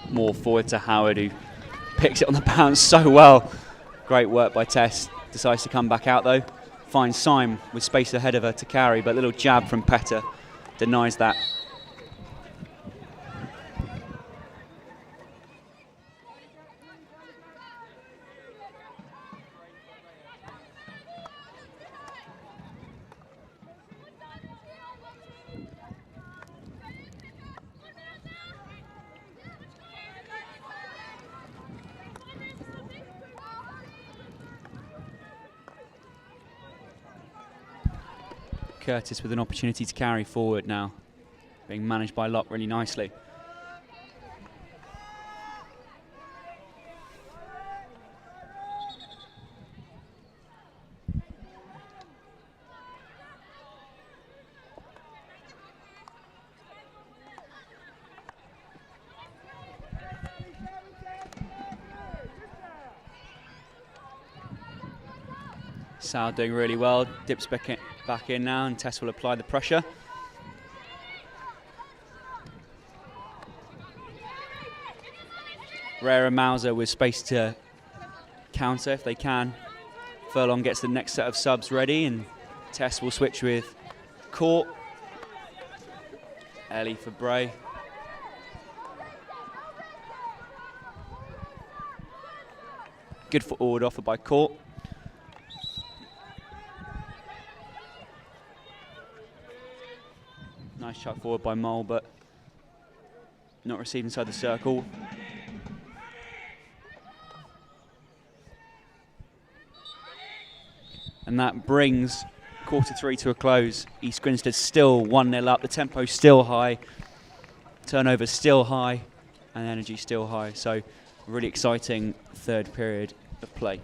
More forward to Howard, who picks it on the bounce so well. Great work by Tess. Decides to come back out though. Finds Syme with space ahead of her to carry, but a little jab from Petter denies that. Curtis with an opportunity to carry forward now, being managed by Locke really nicely. Sal doing really well, dips back in now, and Tess will apply the pressure. Rera Mauser with space to counter if they can. Furlong gets the next set of subs ready, and Tess will switch with Court. Ellie for Bray. Good forward offer by Court. Nice chuck forward by Mole, but not received inside the circle. And that brings quarter three to a close. East Grinstead still 1-0 up. The tempo still high. Turnover still high. And energy still high. So really exciting third period of play.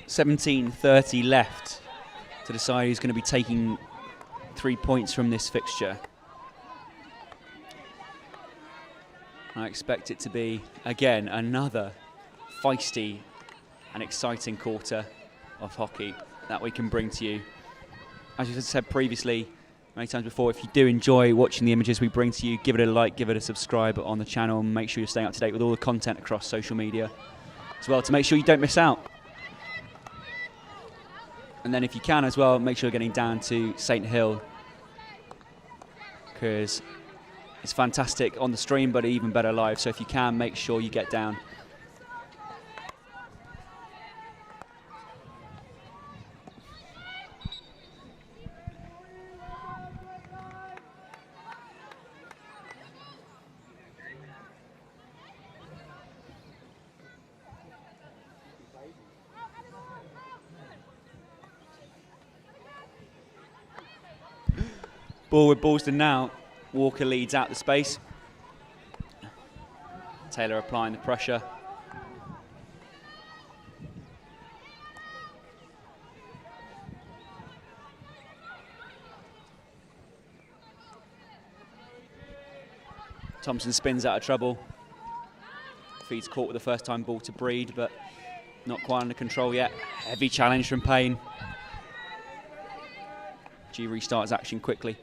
$17:30 left to decide who's going to be taking 3 points from this fixture. I expect it to be, again, another feisty and exciting quarter of hockey that we can bring to you. As you said previously, many times before, if you do enjoy watching the images we bring to you, give it a like, give it a subscribe on the channel, and make sure you're staying up to date with all the content across social media as well to make sure you don't miss out. And then if you can as well, make sure you're getting down to St Hill, because it's fantastic on the stream, but even better live. So if you can, make sure you get down. Ball with Ballston now. Walker leads out the space. Taylor applying the pressure. Thompson spins out of trouble. Feed's caught with the first time ball to Breed, but not quite under control yet. Heavy challenge from Payne. G restarts action quickly.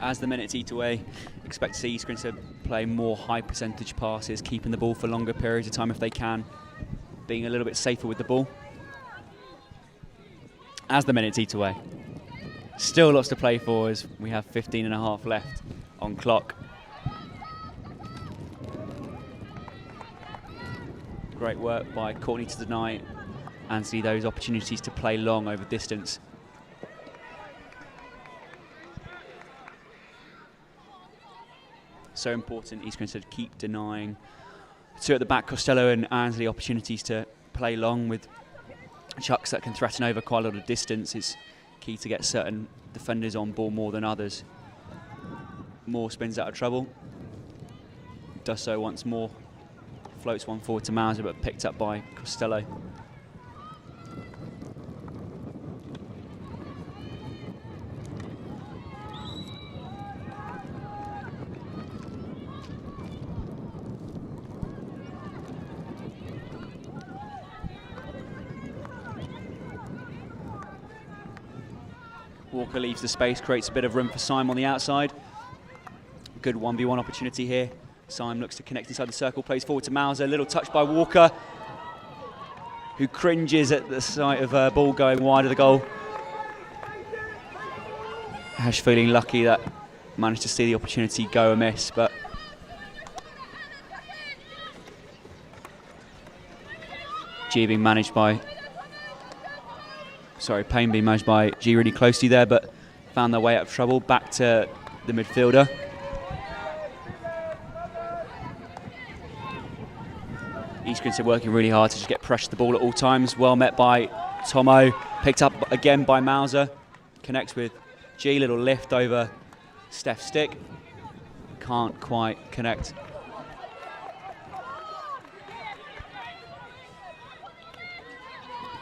As the minutes eat away, expect to see East Grinstead play more high percentage passes, keeping the ball for longer periods of time if they can, being a little bit safer with the ball. As the minutes eat away. Still lots to play for as we have 15 and a half left on clock. Great work by Courtney to deny Ansley those opportunities to play long over distance. So important, East Grinstead keep denying two at the back, Costello and Ansley, opportunities to play long with chucks that can threaten over quite a lot of distance. It's key to get certain defenders on ball more than others. Moore spins out of trouble. Does so once more. Floats one forward to Mauser, but picked up by Costello. Walker leaves the space, creates a bit of room for Syme on the outside. Good 1v1 opportunity here. Syme looks to connect inside the circle, plays forward to Mauser. Little touch by Walker, who cringes at the sight of a ball going wide of the goal. Ash feeling lucky that managed to see the opportunity go amiss, but G being managed by Payne being managed by G really closely there, but found their way out of trouble. Back to the midfielder. East Grinstead working really hard to just get pressure to the ball at all times. Well met by Tomo. Picked up again by Mauser. Connects with G. Little lift over Steph's stick. Can't quite connect.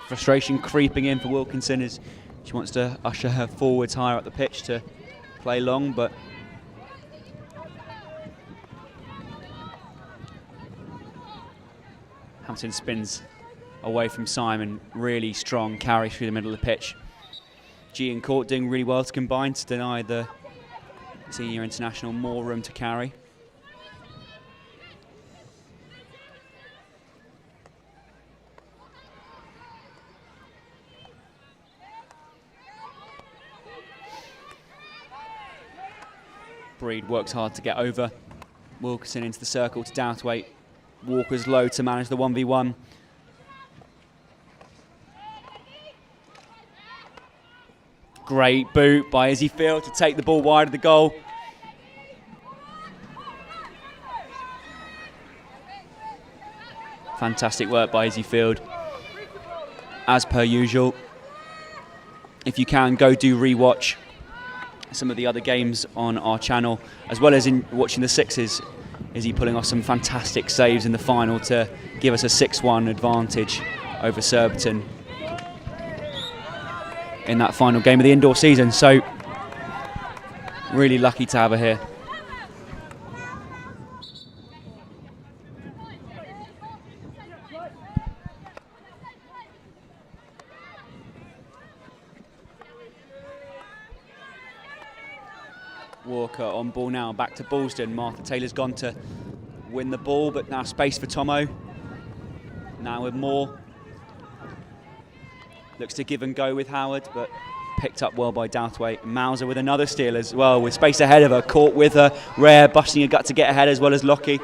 Frustration creeping in for Wilkinson as she wants to usher her forwards higher up the pitch to play long, but Hampton spins away from Simon. Really strong carry through the middle of the pitch. G and Court doing really well to combine to deny the senior international more room to carry. Breed works hard to get over. Wilkinson into the circle to Douthwaite. Walker's low to manage the 1v1. Great boot by Izzy Field to take the ball wide of the goal. Fantastic work by Izzy Field. As per usual, if you can, go do rewatch some of the other games on our channel, as well as in watching the sixes. Izzy pulling off some fantastic saves in the final to give us a 6-1 advantage over Surbiton in that final game of the indoor season. So really lucky to have her here. Walker on ball now, back to Ballston. Martha Taylor's gone to win the ball, but now space for Tomo. Now with Moore. Looks to give and go with Howard, but picked up well by Douthwaite. Mauser with another steal as well, with space ahead of her. Caught with her. Rare busting her gut to get ahead, as well as Lockie.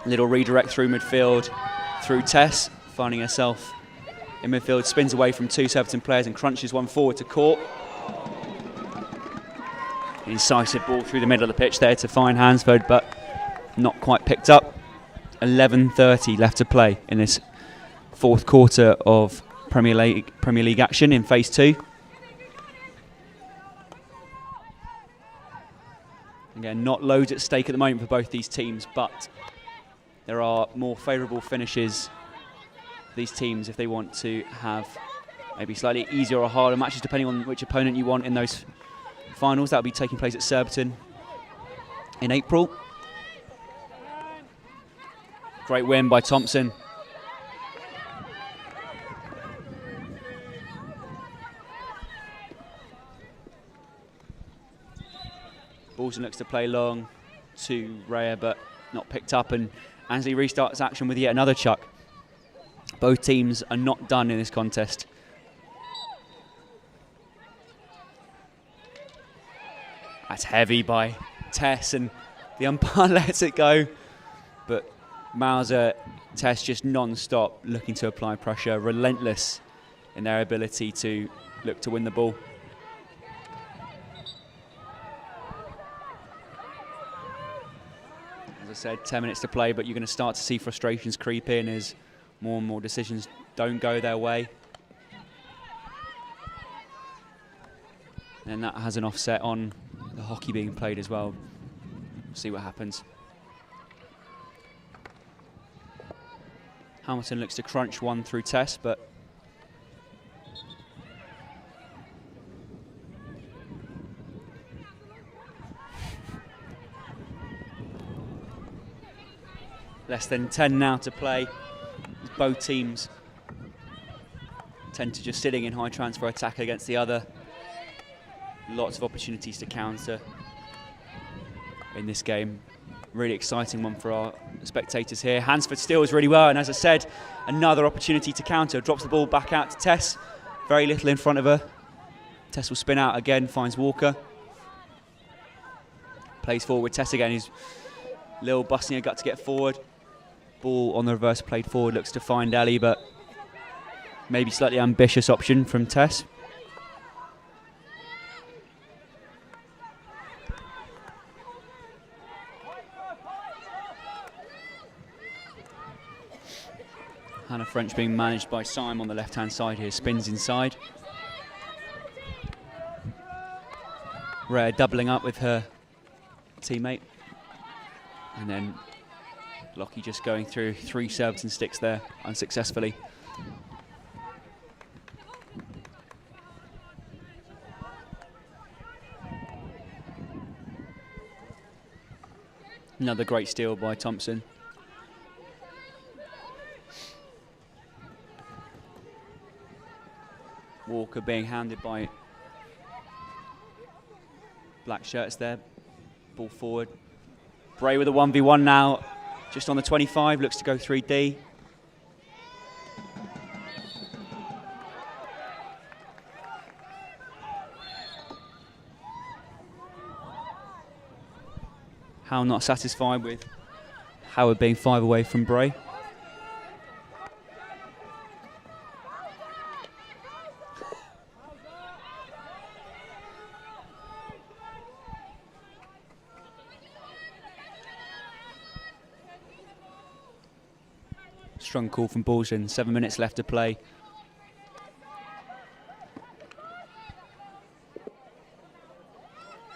Little redirect through midfield, through Tess, finding herself in midfield. Spins away from two Surbiton players and crunches one forward to Court. Incisive ball through the middle of the pitch there to find Hansford, but not quite picked up. 11:30 left to play in this fourth quarter of Premier League action in Phase 2. Again, not loads at stake at the moment for both these teams, but there are more favourable finishes for these teams if they want to have maybe slightly easier or harder matches, depending on which opponent you want in those finals. That will be taking place at Surbiton in April. Great win by Thompson. Balson looks to play long to Rhea, but not picked up, and Ansley restarts action with yet another chuck. Both teams are not done in this contest. That's heavy by Tess, and the umpire lets it go, but Mauser, Tess just non-stop looking to apply pressure, relentless in their ability to look to win the ball. As I said, 10 minutes to play, but you're going to start to see frustrations creep in as more and more decisions don't go their way. And that has an offset on the hockey being played as well. We'll see what happens. Hamilton looks to crunch one through Tess, but less than 10 now to play. Both teams tend to just sitting in high transfer attack against the other. Lots of opportunities to counter in this game. Really exciting one for our spectators here. Hansford steals really well, and as I said, another opportunity to counter. Drops the ball back out to Tess. Very little in front of her. Tess will spin out again, finds Walker. Plays forward with Tess again, who's a little busting her gut to get forward. Ball on the reverse played forward, looks to find Ellie, but maybe slightly ambitious option from Tess. Hannah French being managed by Syme on the left-hand side here, spins inside. Rare doubling up with her teammate. And then Lockie just going through 3 Surbiton sticks there, unsuccessfully. Another great steal by Thompson. Walker being hounded by black shirts there. Ball forward. Bray with a 1v1 now. Just on the 25, looks to go 3D. Howe not satisfied with Howard being 5 away from Bray. Strong call from Balshan, 7 minutes left to play.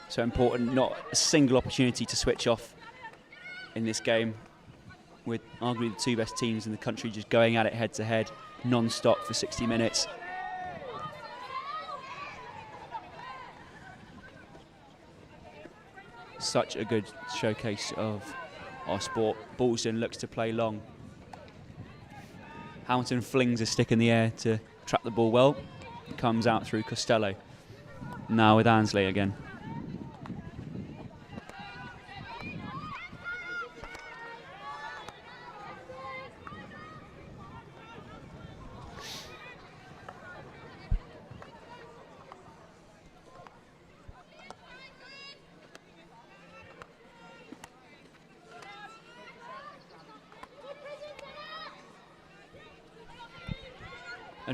So important, not a single opportunity to switch off in this game, with arguably the 2 best teams in the country just going at it head to head, non-stop for 60 minutes. Such a good showcase of our sport. Balshan looks to play long. Hamilton flings a stick in the air to trap the ball well. It comes out through Costello. Now with Ansley again.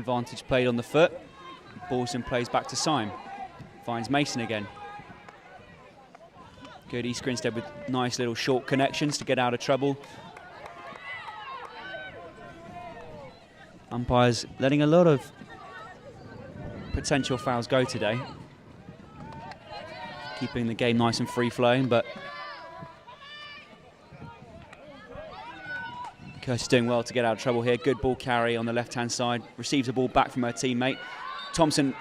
advantage played on the foot. Ballston plays back to Syme. Finds Mason again. Good East Grinstead with nice little short connections to get out of trouble. Umpires letting a lot of potential fouls go today. Keeping the game nice and free-flowing, but Curtis doing well to get out of trouble here. Good ball carry on the left-hand side. Receives the ball back from her teammate. Thompson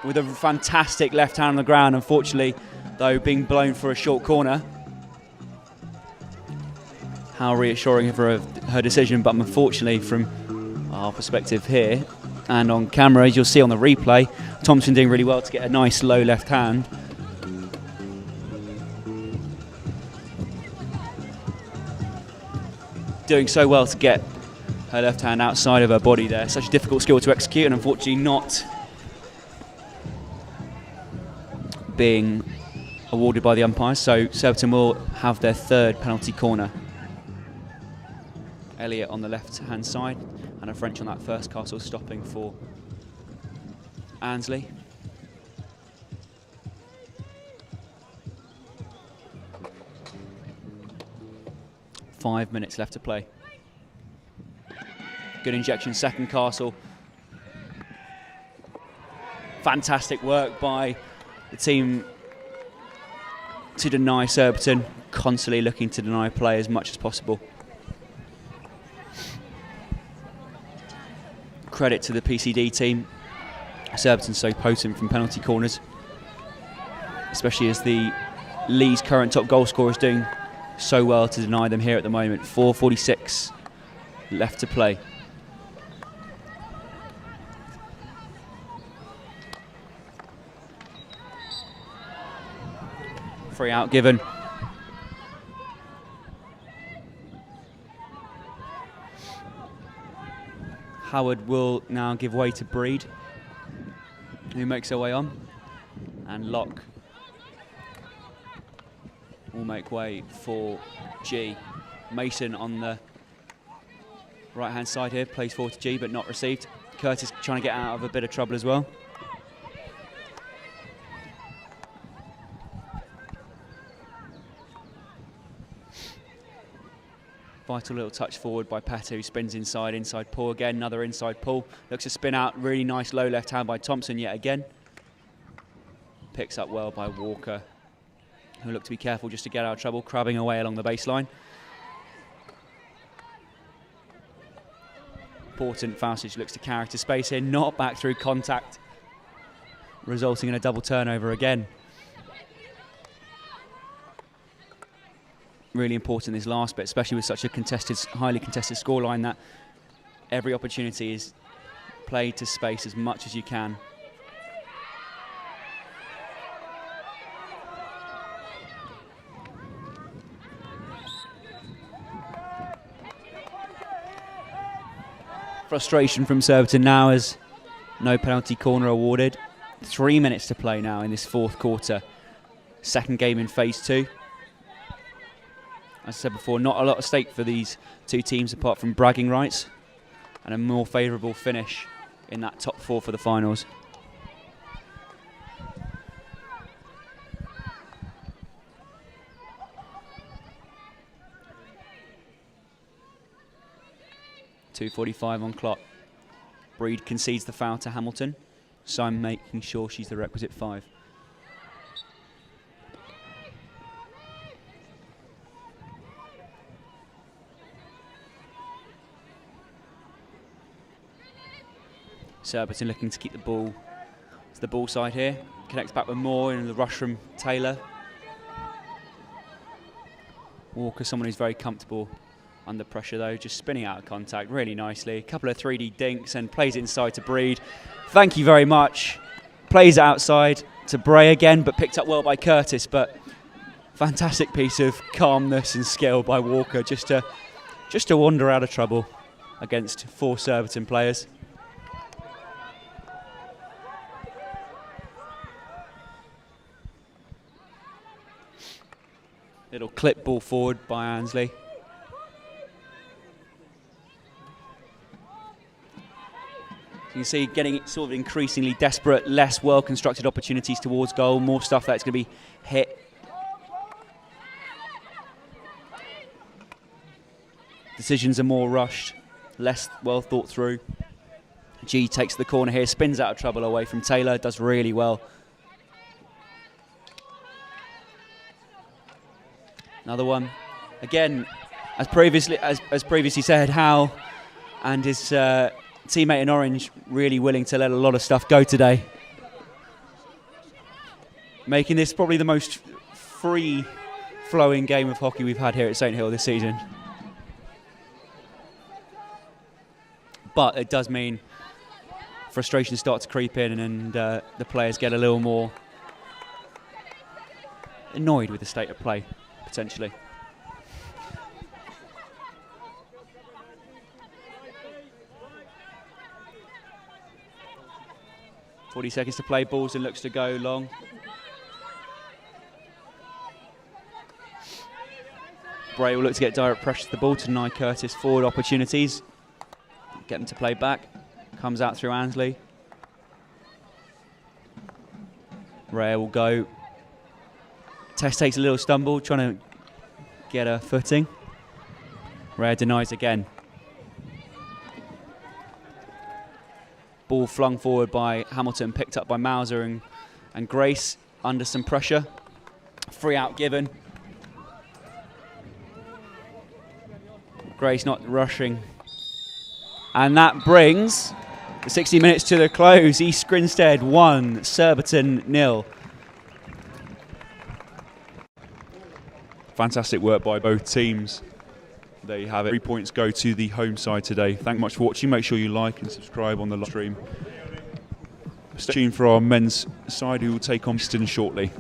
with a fantastic left hand on the ground, unfortunately, though, being blown for a short corner. How reassuring of her decision, but unfortunately from our perspective here and on camera, as you'll see on the replay, Thompson doing really well to get a nice low left hand. Doing so well to get her left hand outside of her body there. Such a difficult skill to execute, and unfortunately not being awarded by the umpires. So Surbiton will have their third penalty corner. Elliott on the left hand side and a French on that first castle, stopping for Annesley. Five minutes left to play. Good injection, second castle. Fantastic work by the team to deny Surbiton, constantly looking to deny play as much as possible. Credit to the PCD team. Surbiton's so potent from penalty corners, especially as the Lee's current top goal scorer is doing so well to deny them here at the moment. 4:46 left to play. Free out given. Howard will now give way to Breed, who makes her way on, and Locke will make way for G. Mason on the right hand side here, plays forward to G but not received. Curtis trying to get out of a bit of trouble as well. Vital little touch forward by Petter, who spins inside pull again, another inside pull. Looks to spin out, really nice low left hand by Thompson yet again. Picks up well by Walker, who look to be careful just to get out of trouble, crabbing away along the baseline. Important Fausage looks to carry to space here, not back through contact, resulting in a double turnover again. Really important this last bit, especially with such a contested, highly contested scoreline, that every opportunity is played to space as much as you can. Frustration from Surbiton now as no penalty corner awarded. 3 minutes to play now in this fourth quarter. Second game in phase two. As I said before, not a lot at stake for these two teams apart from bragging rights and a more favourable finish in that top four for the finals. .245 on clock. Breed concedes the foul to Hamilton. Syme making sure she's the requisite 5. Surbiton looking to keep the ball to the ball side here. Connects back with Moore in the rush from Taylor. Walker, someone who's very comfortable under pressure though, just spinning out of contact really nicely. A couple of 3D dinks and plays it inside to Breed. Thank you very much. Plays it outside to Bray again, but picked up well by Curtis. But fantastic piece of calmness and skill by Walker just to wander out of trouble against 4 Surbiton players. Little clip ball forward by Annesley. You can see getting sort of increasingly desperate, less well-constructed opportunities towards goal, more stuff that's going to be hit. Decisions are more rushed, less well thought through. G takes the corner here, spins out of trouble away from Taylor, does really well. Another one. Again, as previously said, Hal and his teammate in orange really willing to let a lot of stuff go today. Making this probably the most free-flowing game of hockey we've had here at St Hill this season. But it does mean frustration starts to creep in, and the players get a little more annoyed with the state of play, potentially. .40 seconds to play. Balsden looks to go long. Bray will look to get direct pressure to the ball to deny Curtis forward opportunities. Get them to play back. Comes out through Ansley. Ray will go. Tess takes a little stumble, trying to get her footing. Ray denies again. Ball flung forward by Hamilton, picked up by Mauser and Grace under some pressure. Free out given. Grace not rushing. And that brings the 60 minutes to the close. East Grinstead 1, Surbiton 0. Fantastic work by both teams. There you have it. 3 points go to the home side today. Thank you much for watching. Make sure you like and subscribe on the live stream. Stay tuned for our men's side, who will take on Easton shortly.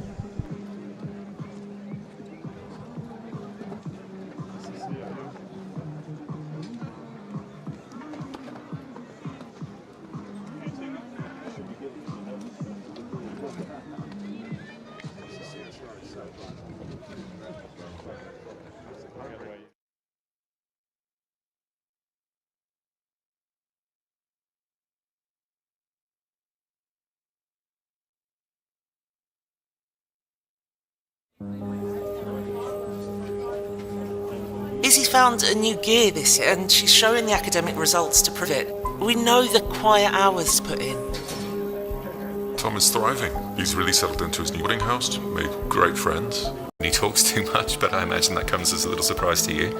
Izzy's found a new gear this year and she's showing the academic results to prove it. We know the quiet hours put in. Tom is thriving. He's really settled into his new boarding house, made great friends. He talks too much, but I imagine that comes as a little surprise to you.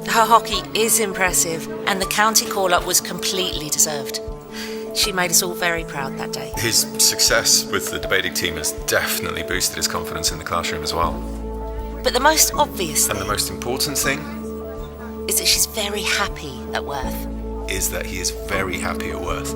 Her hockey is impressive, and the county call-up was completely deserved. She made us all very proud that day. His success with the debating team has definitely boosted his confidence in the classroom as well. But the most obvious And thing the most important thing is that she's very happy at Worth. is that he is very happy at Worth.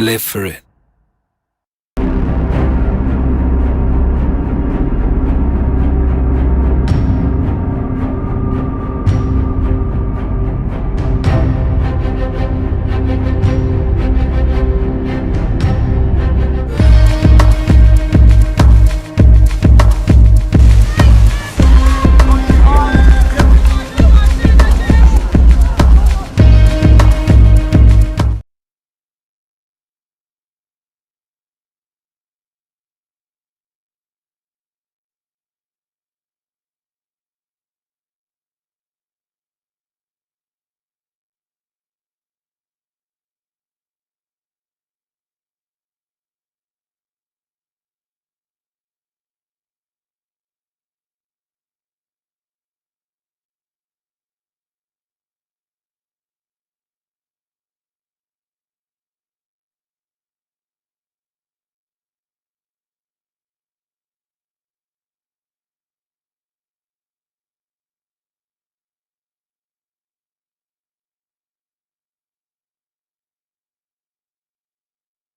live for it.